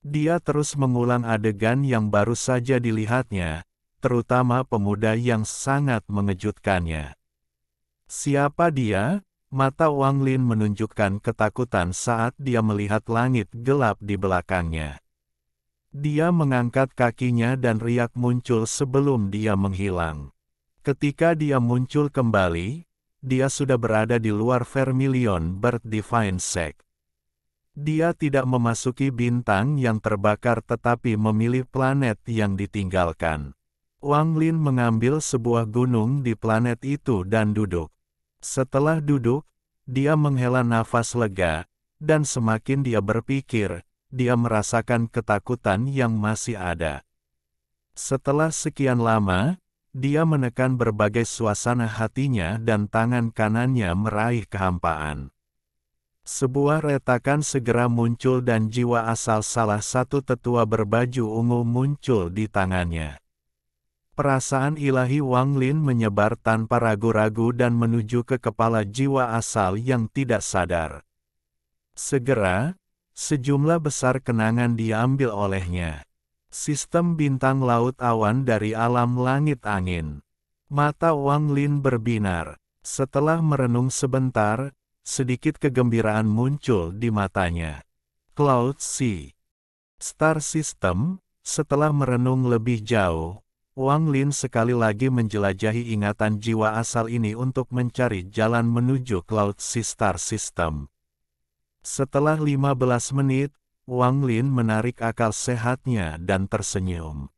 Dia terus mengulang adegan yang baru saja dilihatnya, terutama pemuda yang sangat mengejutkannya. Siapa dia? Mata Wang Lin menunjukkan ketakutan saat dia melihat langit gelap di belakangnya. Dia mengangkat kakinya dan riak muncul sebelum dia menghilang. Ketika dia muncul kembali, dia sudah berada di luar Vermilion Bird Divine Sect. Dia tidak memasuki bintang yang terbakar tetapi memilih planet yang ditinggalkan. Wang Lin mengambil sebuah gunung di planet itu dan duduk. Setelah duduk, dia menghela nafas lega, dan semakin dia berpikir, dia merasakan ketakutan yang masih ada. Setelah sekian lama, dia menekan berbagai suasana hatinya dan tangan kanannya meraih kehampaan. Sebuah retakan segera muncul dan jiwa asal salah satu tetua berbaju ungu muncul di tangannya. Perasaan ilahi Wang Lin menyebar tanpa ragu-ragu dan menuju ke kepala jiwa asal yang tidak sadar. Segera, sejumlah besar kenangan diambil olehnya. Sistem bintang laut awan dari alam langit angin. Mata Wang Lin berbinar. Setelah merenung sebentar, sedikit kegembiraan muncul di matanya. Cloud Sea. Star System. Setelah merenung lebih jauh, Wang Lin sekali lagi menjelajahi ingatan jiwa asal ini untuk mencari jalan menuju Cloud Star System. Setelah 15 menit, Wang Lin menarik akal sehatnya dan tersenyum.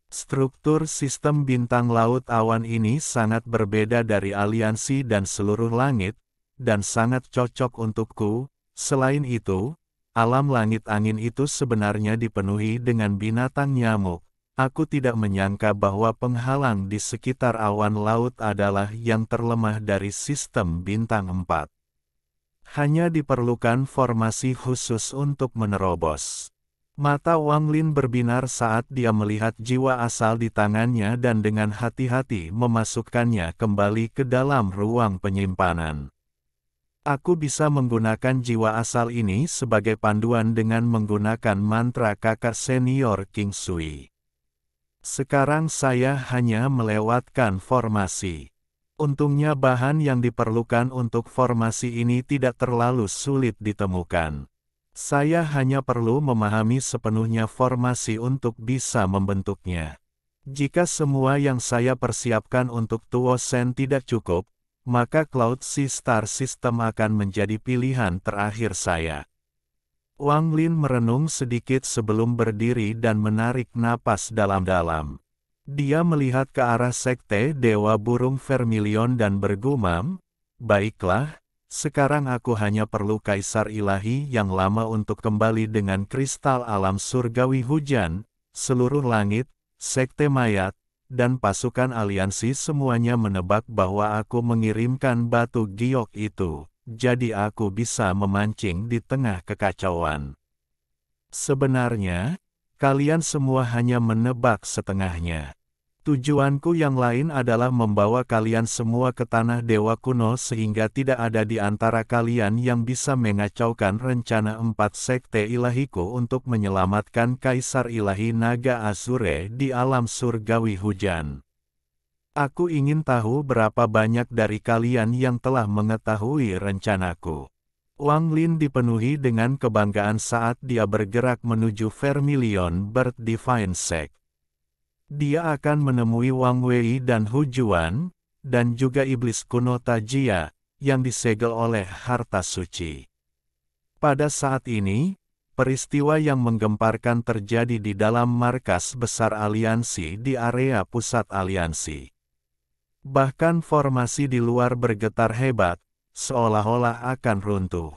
Struktur sistem bintang laut awan ini sangat berbeda dari aliansi dan seluruh langit, dan sangat cocok untukku. Selain itu, alam langit angin itu sebenarnya dipenuhi dengan binatang nyamuk. Aku tidak menyangka bahwa penghalang di sekitar awan laut adalah yang terlemah dari sistem bintang 4. Hanya diperlukan formasi khusus untuk menerobos. Mata Wang Lin berbinar saat dia melihat jiwa asal di tangannya dan dengan hati-hati memasukkannya kembali ke dalam ruang penyimpanan. Aku bisa menggunakan jiwa asal ini sebagai panduan dengan menggunakan mantra kakak senior King Sui. Sekarang saya hanya melewatkan formasi. Untungnya bahan yang diperlukan untuk formasi ini tidak terlalu sulit ditemukan. Saya hanya perlu memahami sepenuhnya formasi untuk bisa membentuknya. Jika semua yang saya persiapkan untuk Tuo Shen tidak cukup, maka Cloud Star System akan menjadi pilihan terakhir saya. Wang Lin merenung sedikit sebelum berdiri dan menarik napas dalam-dalam. Dia melihat ke arah sekte Dewa Burung Vermilion dan bergumam, "Baiklah. Sekarang aku hanya perlu Kaisar Ilahi yang lama untuk kembali dengan kristal alam surgawi hujan, seluruh langit, sekte mayat, dan pasukan aliansi semuanya menebak bahwa aku mengirimkan batu giok itu, jadi aku bisa memancing di tengah kekacauan. Sebenarnya, kalian semua hanya menebak setengahnya. Tujuanku yang lain adalah membawa kalian semua ke tanah dewa kuno sehingga tidak ada di antara kalian yang bisa mengacaukan rencana 4 sekte ilahiku untuk menyelamatkan Kaisar Ilahi Naga Azure di alam surgawi hujan. Aku ingin tahu berapa banyak dari kalian yang telah mengetahui rencanaku." Wang Lin dipenuhi dengan kebanggaan saat dia bergerak menuju Vermilion Bird Divine Sect. Dia akan menemui Wang Wei dan Hu Juan, dan juga iblis kuno Tajia, yang disegel oleh harta suci. Pada saat ini, peristiwa yang menggemparkan terjadi di dalam markas besar aliansi di area pusat aliansi. Bahkan formasi di luar bergetar hebat, seolah-olah akan runtuh.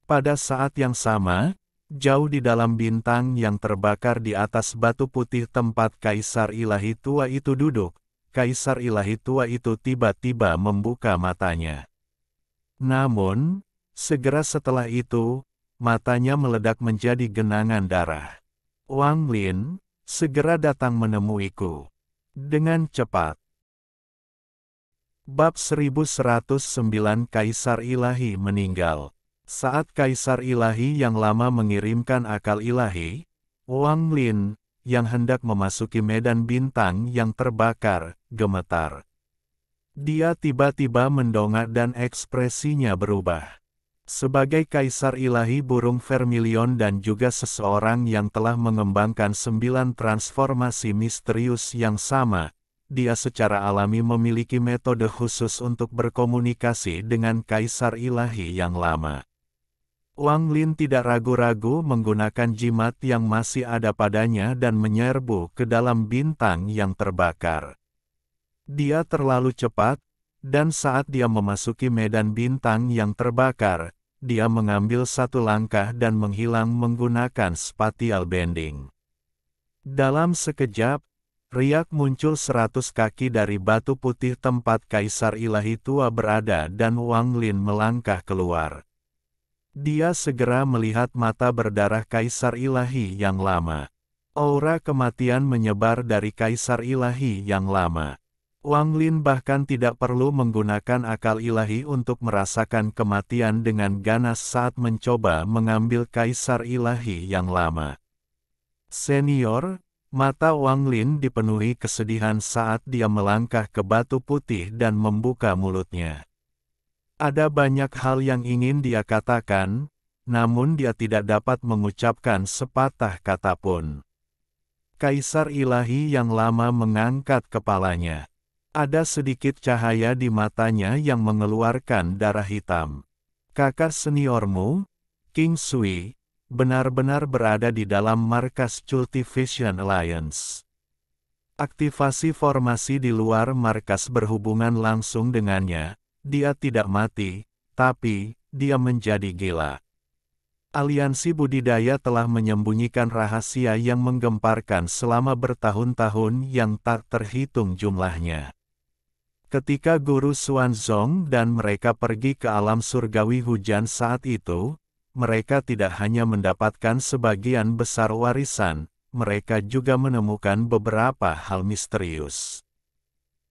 Pada saat yang sama, jauh di dalam bintang yang terbakar di atas batu putih tempat Kaisar Ilahi tua itu duduk, Kaisar Ilahi tua itu tiba-tiba membuka matanya. Namun, segera setelah itu, matanya meledak menjadi genangan darah. "Wang Lin, segera datang menemuiku. Dengan cepat." Bab 1109 Kaisar Ilahi meninggal. Saat Kaisar Ilahi yang lama mengirimkan akal ilahi, Wang Lin, yang hendak memasuki medan bintang yang terbakar, gemetar. Dia tiba-tiba mendongak dan ekspresinya berubah. Sebagai Kaisar Ilahi Burung Vermilion dan juga seseorang yang telah mengembangkan 9 transformasi misterius yang sama, dia secara alami memiliki metode khusus untuk berkomunikasi dengan Kaisar Ilahi yang lama. Wang Lin tidak ragu-ragu menggunakan jimat yang masih ada padanya dan menyerbu ke dalam bintang yang terbakar. Dia terlalu cepat, dan saat dia memasuki medan bintang yang terbakar, dia mengambil satu langkah dan menghilang menggunakan spatial bending. Dalam sekejap, riak muncul 100 kaki dari batu putih tempat Kaisar Ilahi tua berada dan Wang Lin melangkah keluar. Dia segera melihat mata berdarah Kaisar Ilahi yang lama. Aura kematian menyebar dari Kaisar Ilahi yang lama. Wang Lin bahkan tidak perlu menggunakan akal ilahi untuk merasakan kematian dengan ganas saat mencoba mengambil Kaisar Ilahi yang lama. "Senior," mata Wang Lin dipenuhi kesedihan saat dia melangkah ke batu putih dan membuka mulutnya. Ada banyak hal yang ingin dia katakan, namun dia tidak dapat mengucapkan sepatah kata pun. Kaisar ilahi yang lama mengangkat kepalanya. Ada sedikit cahaya di matanya yang mengeluarkan darah hitam. Kakak seniormu, King Sui, benar-benar berada di dalam markas Cultivation Alliance. Aktivasi formasi di luar markas berhubungan langsung dengannya. Dia tidak mati, tapi dia menjadi gila. Aliansi budidaya telah menyembunyikan rahasia yang menggemparkan selama bertahun-tahun yang tak terhitung jumlahnya. Ketika Guru Xuanzong dan mereka pergi ke alam surgawi hujan saat itu, mereka tidak hanya mendapatkan sebagian besar warisan, mereka juga menemukan beberapa hal misterius.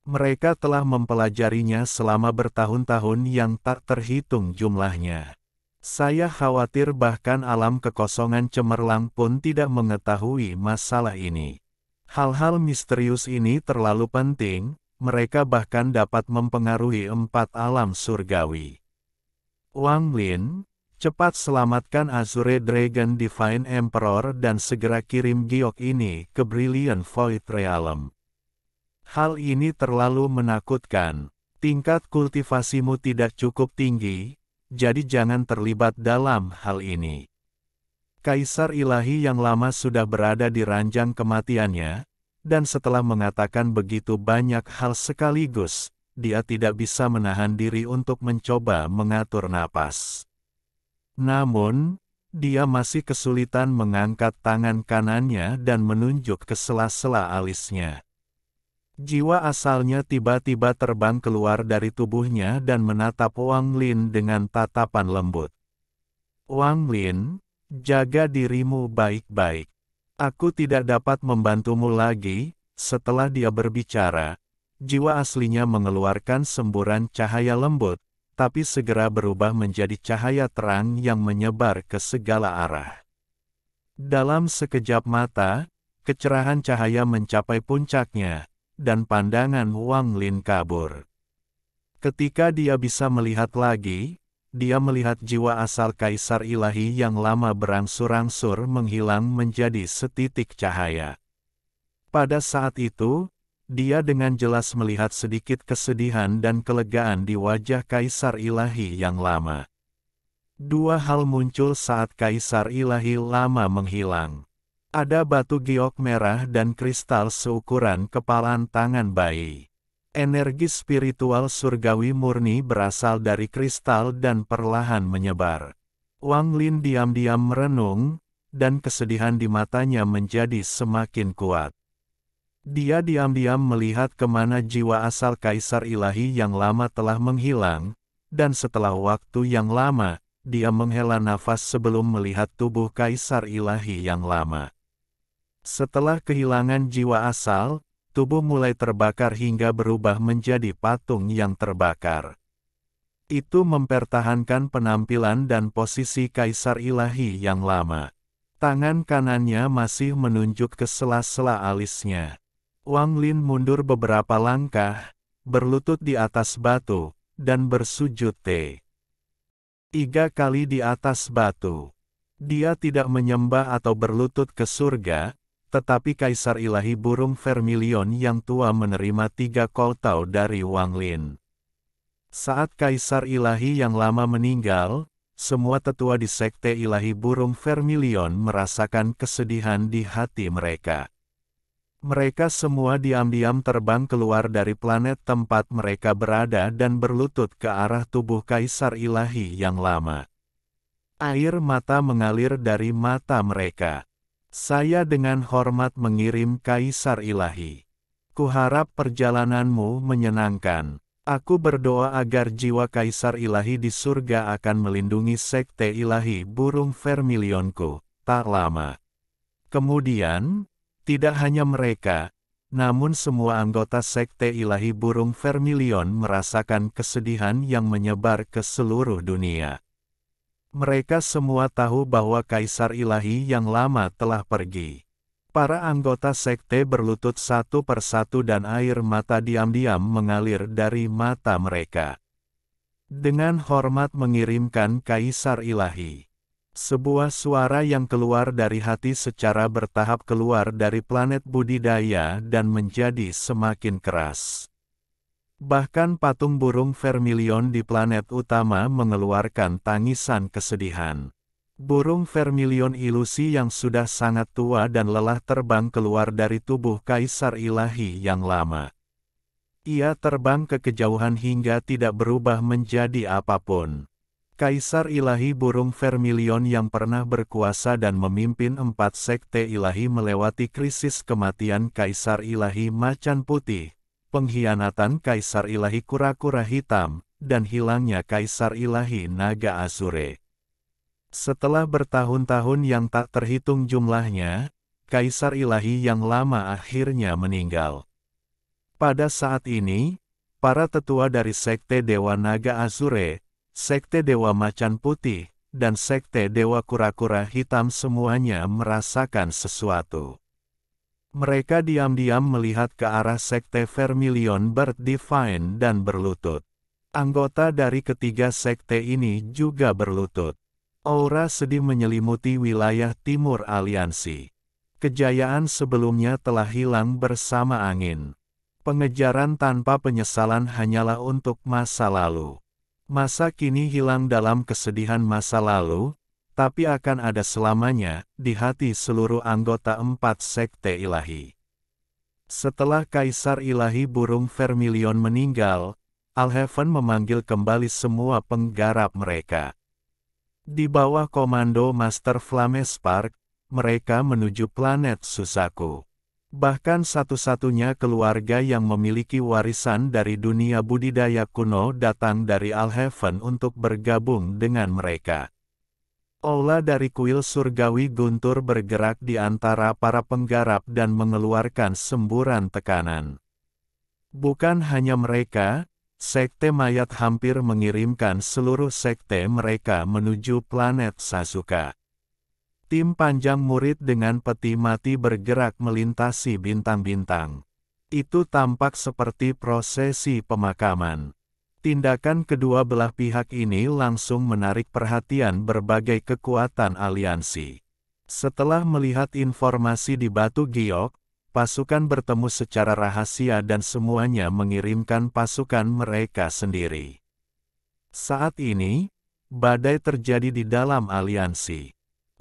Mereka telah mempelajarinya selama bertahun-tahun yang tak terhitung jumlahnya. Saya khawatir bahkan alam kekosongan cemerlang pun tidak mengetahui masalah ini. Hal-hal misterius ini terlalu penting, mereka bahkan dapat mempengaruhi 4 alam surgawi. Wang Lin, cepat selamatkan Azure Dragon Divine Emperor dan segera kirim giok ini ke Brilliant Void Realm. Hal ini terlalu menakutkan. Tingkat kultivasimu tidak cukup tinggi, jadi jangan terlibat dalam hal ini. Kaisar ilahi yang lama sudah berada di ranjang kematiannya, dan setelah mengatakan begitu banyak hal sekaligus, dia tidak bisa menahan diri untuk mencoba mengatur napas. Namun, dia masih kesulitan mengangkat tangan kanannya dan menunjuk ke sela-sela alisnya. Jiwa asalnya tiba-tiba terbang keluar dari tubuhnya dan menatap Wang Lin dengan tatapan lembut. Wang Lin, jaga dirimu baik-baik. Aku tidak dapat membantumu lagi. Setelah dia berbicara, jiwa aslinya mengeluarkan semburan cahaya lembut, tapi segera berubah menjadi cahaya terang yang menyebar ke segala arah. Dalam sekejap mata, kecerahan cahaya mencapai puncaknya, dan pandangan Wang Lin kabur. Ketika dia bisa melihat lagi, dia melihat jiwa asal kaisar ilahi yang lama berangsur-angsur menghilang menjadi setitik cahaya. Pada saat itu, dia dengan jelas melihat sedikit kesedihan dan kelegaan di wajah kaisar ilahi yang lama. Dua hal muncul saat kaisar ilahi lama menghilang. Ada batu giok merah dan kristal seukuran kepalan tangan bayi. Energi spiritual surgawi murni berasal dari kristal dan perlahan menyebar. Wang Lin diam-diam merenung, dan kesedihan di matanya menjadi semakin kuat. Dia diam-diam melihat kemana jiwa asal kaisar ilahi yang lama telah menghilang, dan setelah waktu yang lama, dia menghela nafas sebelum melihat tubuh kaisar ilahi yang lama. Setelah kehilangan jiwa asal, tubuh mulai terbakar hingga berubah menjadi patung yang terbakar. Itu mempertahankan penampilan dan posisi kaisar ilahi yang lama. Tangan kanannya masih menunjuk ke sela-sela alisnya. Wang Lin mundur beberapa langkah, berlutut di atas batu, dan bersujud 3 kali di atas batu. Dia tidak menyembah atau berlutut ke surga, tetapi kaisar ilahi burung vermilion yang tua menerima 3 koltau dari Wang Lin. Saat kaisar ilahi yang lama meninggal, semua tetua di sekte ilahi burung vermilion merasakan kesedihan di hati mereka. Mereka semua diam-diam terbang keluar dari planet tempat mereka berada dan berlutut ke arah tubuh kaisar ilahi yang lama. Air mata mengalir dari mata mereka. Saya dengan hormat mengirim kaisar ilahi. Kuharap perjalananmu menyenangkan. Aku berdoa agar jiwa kaisar ilahi di surga akan melindungi sekte ilahi burung vermilionku, tak lama. Kemudian, tidak hanya mereka, namun semua anggota sekte ilahi burung vermilion merasakan kesedihan yang menyebar ke seluruh dunia. Mereka semua tahu bahwa kaisar ilahi yang lama telah pergi. Para anggota sekte berlutut satu persatu dan air mata diam-diam mengalir dari mata mereka. Dengan hormat mengirimkan kaisar ilahi. Sebuah suara yang keluar dari hati secara bertahap keluar dari planet budidaya dan menjadi semakin keras. Bahkan patung burung vermilion di planet utama mengeluarkan tangisan kesedihan. Burung vermilion ilusi yang sudah sangat tua dan lelah terbang keluar dari tubuh kaisar ilahi yang lama. Ia terbang ke kejauhan hingga tidak berubah menjadi apapun. Kaisar ilahi burung vermilion yang pernah berkuasa dan memimpin 4 sekte ilahi melewati krisis kematian kaisar ilahi macan putih, pengkhianatan kaisar ilahi kura-kura hitam, dan hilangnya kaisar ilahi naga Azure. Setelah bertahun-tahun yang tak terhitung jumlahnya, kaisar ilahi yang lama akhirnya meninggal. Pada saat ini, para tetua dari sekte Dewa Naga Azure, sekte Dewa Macan Putih, dan sekte Dewa Kura-Kura Hitam semuanya merasakan sesuatu. Mereka diam-diam melihat ke arah sekte Vermilion Bird Divine dan berlutut. Anggota dari ketiga sekte ini juga berlutut. Aura sedih menyelimuti wilayah timur aliansi. Kejayaan sebelumnya telah hilang bersama angin. Pengejaran tanpa penyesalan hanyalah untuk masa lalu. Masa kini hilang dalam kesedihan masa lalu, tapi akan ada selamanya di hati seluruh anggota 4 sekte ilahi. Setelah Kaisar Ilahi Burung Vermilion meninggal, Alheaven memanggil kembali semua penggarap mereka. Di bawah komando Master Flamespark, mereka menuju planet Suzaku. Bahkan satu-satunya keluarga yang memiliki warisan dari dunia budidaya kuno datang dari Alheaven untuk bergabung dengan mereka. Aula dari kuil surgawi guntur bergerak di antara para penggarap dan mengeluarkan semburan tekanan. Bukan hanya mereka, sekte mayat hampir mengirimkan seluruh sekte mereka menuju planet Sasuka. Tim panjang murid dengan peti mati bergerak melintasi bintang-bintang. Itu tampak seperti prosesi pemakaman. Tindakan kedua belah pihak ini langsung menarik perhatian berbagai kekuatan aliansi. Setelah melihat informasi di Batu Giok, pasukan bertemu secara rahasia dan semuanya mengirimkan pasukan mereka sendiri. Saat ini, badai terjadi di dalam aliansi.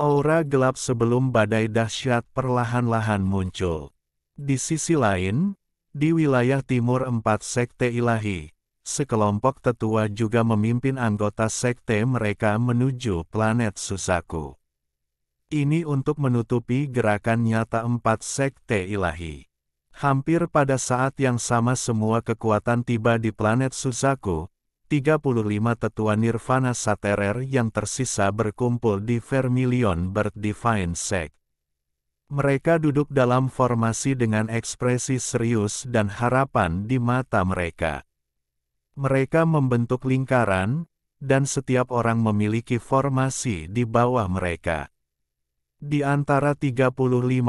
Aura gelap sebelum badai dahsyat perlahan-lahan muncul. Di sisi lain, di wilayah timur 4 sekte ilahi, sekelompok tetua juga memimpin anggota sekte mereka menuju planet Suzaku. Ini untuk menutupi gerakan nyata 4 sekte ilahi. Hampir pada saat yang sama semua kekuatan tiba di planet Suzaku. 35 tetua Nirvana Saterer yang tersisa berkumpul di Vermilion Bird Divine Sect. Mereka duduk dalam formasi dengan ekspresi serius dan harapan di mata mereka. Mereka membentuk lingkaran, dan setiap orang memiliki formasi di bawah mereka. Di antara 35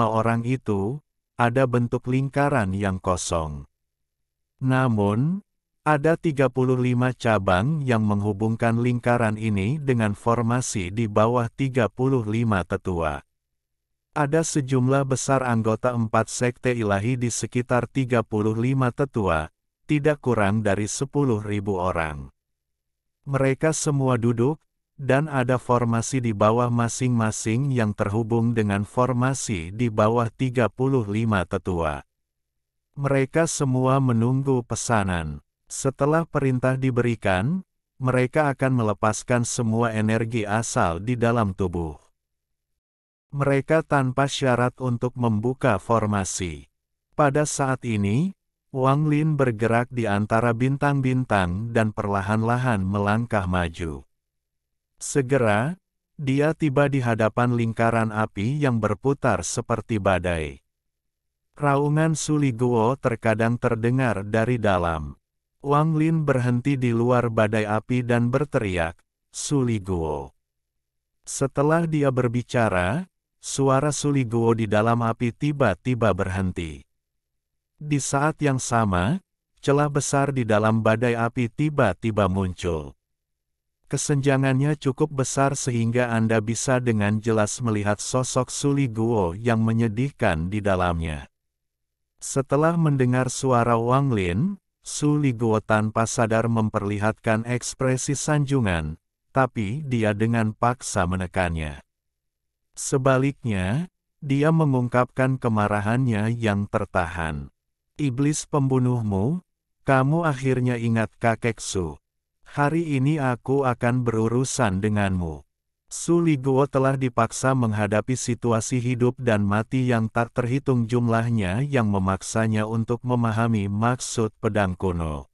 orang itu, ada bentuk lingkaran yang kosong. Namun, ada 35 cabang yang menghubungkan lingkaran ini dengan formasi di bawah 35 tetua. Ada sejumlah besar anggota 4 sekte ilahi di sekitar 35 tetua, tidak kurang dari 10.000 orang. Mereka semua duduk, dan ada formasi di bawah masing-masing yang terhubung dengan formasi di bawah 35 tetua. Mereka semua menunggu pesanan. Setelah perintah diberikan, mereka akan melepaskan semua energi asal di dalam tubuh. Mereka tanpa syarat untuk membuka formasi. Pada saat ini, Wang Lin bergerak di antara bintang-bintang dan perlahan-lahan melangkah maju. Segera, dia tiba di hadapan lingkaran api yang berputar seperti badai. Raungan Suli Guo terkadang terdengar dari dalam. Wang Lin berhenti di luar badai api dan berteriak, "Suli Guo." Setelah dia berbicara, suara Suli Guo di dalam api tiba-tiba berhenti. Di saat yang sama, celah besar di dalam badai api tiba-tiba muncul. Kesenjangannya cukup besar sehingga Anda bisa dengan jelas melihat sosok Su Liguo yang menyedihkan di dalamnya. Setelah mendengar suara Wang Lin, Su Liguo tanpa sadar memperlihatkan ekspresi sanjungan, tapi dia dengan paksa menekannya. Sebaliknya, dia mengungkapkan kemarahannya yang tertahan. Iblis pembunuhmu, kamu akhirnya ingat kakek Su. Hari ini aku akan berurusan denganmu. Su Liguo telah dipaksa menghadapi situasi hidup dan mati yang tak terhitung jumlahnya yang memaksanya untuk memahami maksud pedang kuno.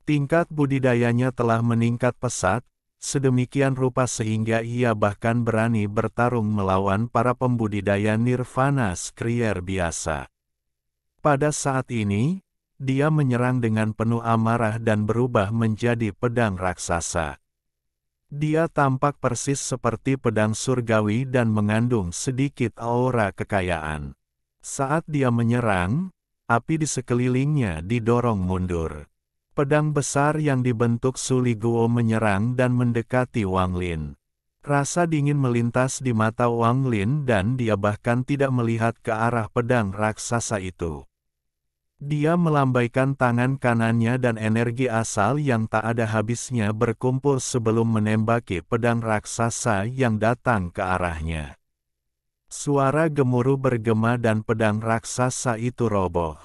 Tingkat budidayanya telah meningkat pesat, sedemikian rupa sehingga ia bahkan berani bertarung melawan para pembudidaya nirvana skrier biasa. Pada saat ini, dia menyerang dengan penuh amarah dan berubah menjadi pedang raksasa. Dia tampak persis seperti pedang surgawi dan mengandung sedikit aura kekayaan. Saat dia menyerang, api di sekelilingnya didorong mundur. Pedang besar yang dibentuk Su Liguo menyerang dan mendekati Wang Lin. Rasa dingin melintas di mata Wang Lin dan dia bahkan tidak melihat ke arah pedang raksasa itu. Dia melambaikan tangan kanannya dan energi asal yang tak ada habisnya berkumpul sebelum menembaki pedang raksasa yang datang ke arahnya. Suara gemuruh bergema dan pedang raksasa itu roboh.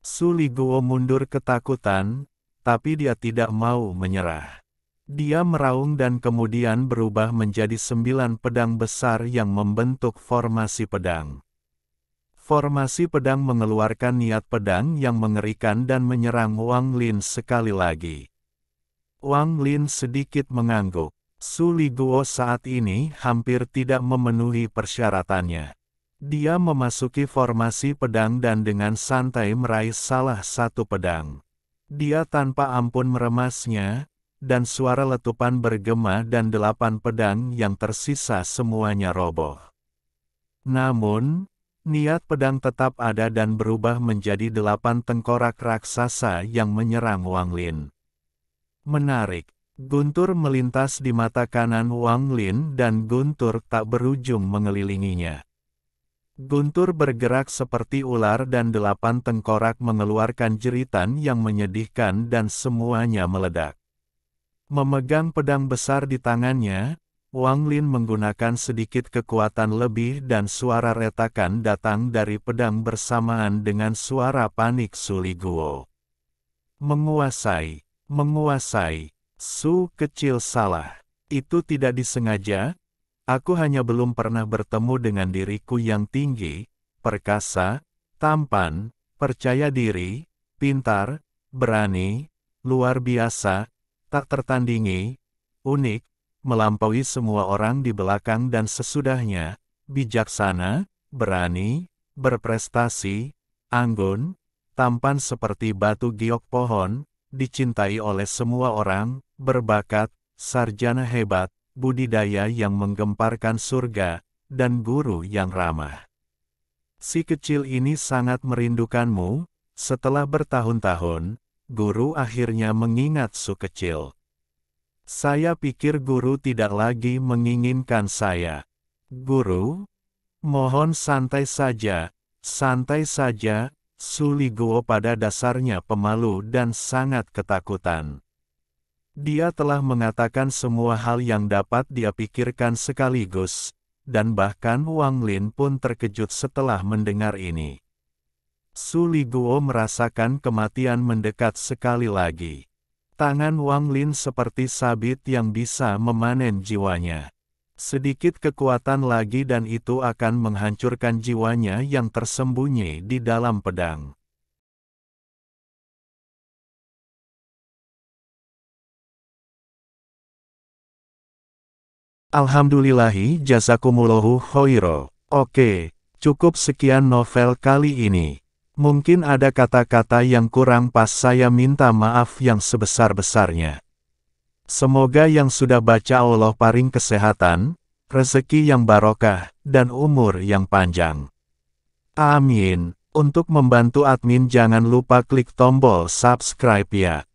Su Liguo mundur ketakutan, tapi dia tidak mau menyerah. Dia meraung dan kemudian berubah menjadi 9 pedang besar yang membentuk formasi pedang. Formasi pedang mengeluarkan niat pedang yang mengerikan dan menyerang Wang Lin sekali lagi. Wang Lin sedikit mengangguk. Su Liguo saat ini hampir tidak memenuhi persyaratannya. Dia memasuki formasi pedang dan dengan santai meraih salah satu pedang. Dia tanpa ampun meremasnya, dan suara letupan bergema dan 8 pedang yang tersisa semuanya roboh. Namun, niat pedang tetap ada dan berubah menjadi 8 tengkorak raksasa yang menyerang Wang Lin. Menarik, guntur melintas di mata kanan Wang Lin dan guntur tak berujung mengelilinginya. Guntur bergerak seperti ular dan 8 tengkorak mengeluarkan jeritan yang menyedihkan dan semuanya meledak. Memegang pedang besar di tangannya, Wang Lin menggunakan sedikit kekuatan lebih dan suara retakan datang dari pedang bersamaan dengan suara panik Su Liguo. Menguasai, menguasai, Su kecil salah. Itu tidak disengaja, aku hanya belum pernah bertemu dengan diriku yang tinggi, perkasa, tampan, percaya diri, pintar, berani, luar biasa, tak tertandingi, unik, melampaui semua orang di belakang dan sesudahnya, bijaksana, berani, berprestasi, anggun, tampan seperti batu giok pohon, dicintai oleh semua orang, berbakat, sarjana hebat, budidaya yang menggemparkan surga, dan guru yang ramah. Si kecil ini sangat merindukanmu. Setelah bertahun-tahun, guru akhirnya mengingat Su kecil. Saya pikir guru tidak lagi menginginkan saya. Guru, mohon santai saja, santai saja. Su Liguo pada dasarnya pemalu dan sangat ketakutan. Dia telah mengatakan semua hal yang dapat dia pikirkan sekaligus, dan bahkan Wang Lin pun terkejut setelah mendengar ini. Su Liguo merasakan kematian mendekat sekali lagi. Tangan Wang Lin seperti sabit yang bisa memanen jiwanya. Sedikit kekuatan lagi dan itu akan menghancurkan jiwanya yang tersembunyi di dalam pedang. Alhamdulillahi jazakumullahu khairo. Oke, cukup sekian novel kali ini. Mungkin ada kata-kata yang kurang pas, saya minta maaf yang sebesar-besarnya. Semoga yang sudah baca Allah paring kesehatan, rezeki yang barokah, dan umur yang panjang. Amin. Untuk membantu admin jangan lupa klik tombol subscribe ya.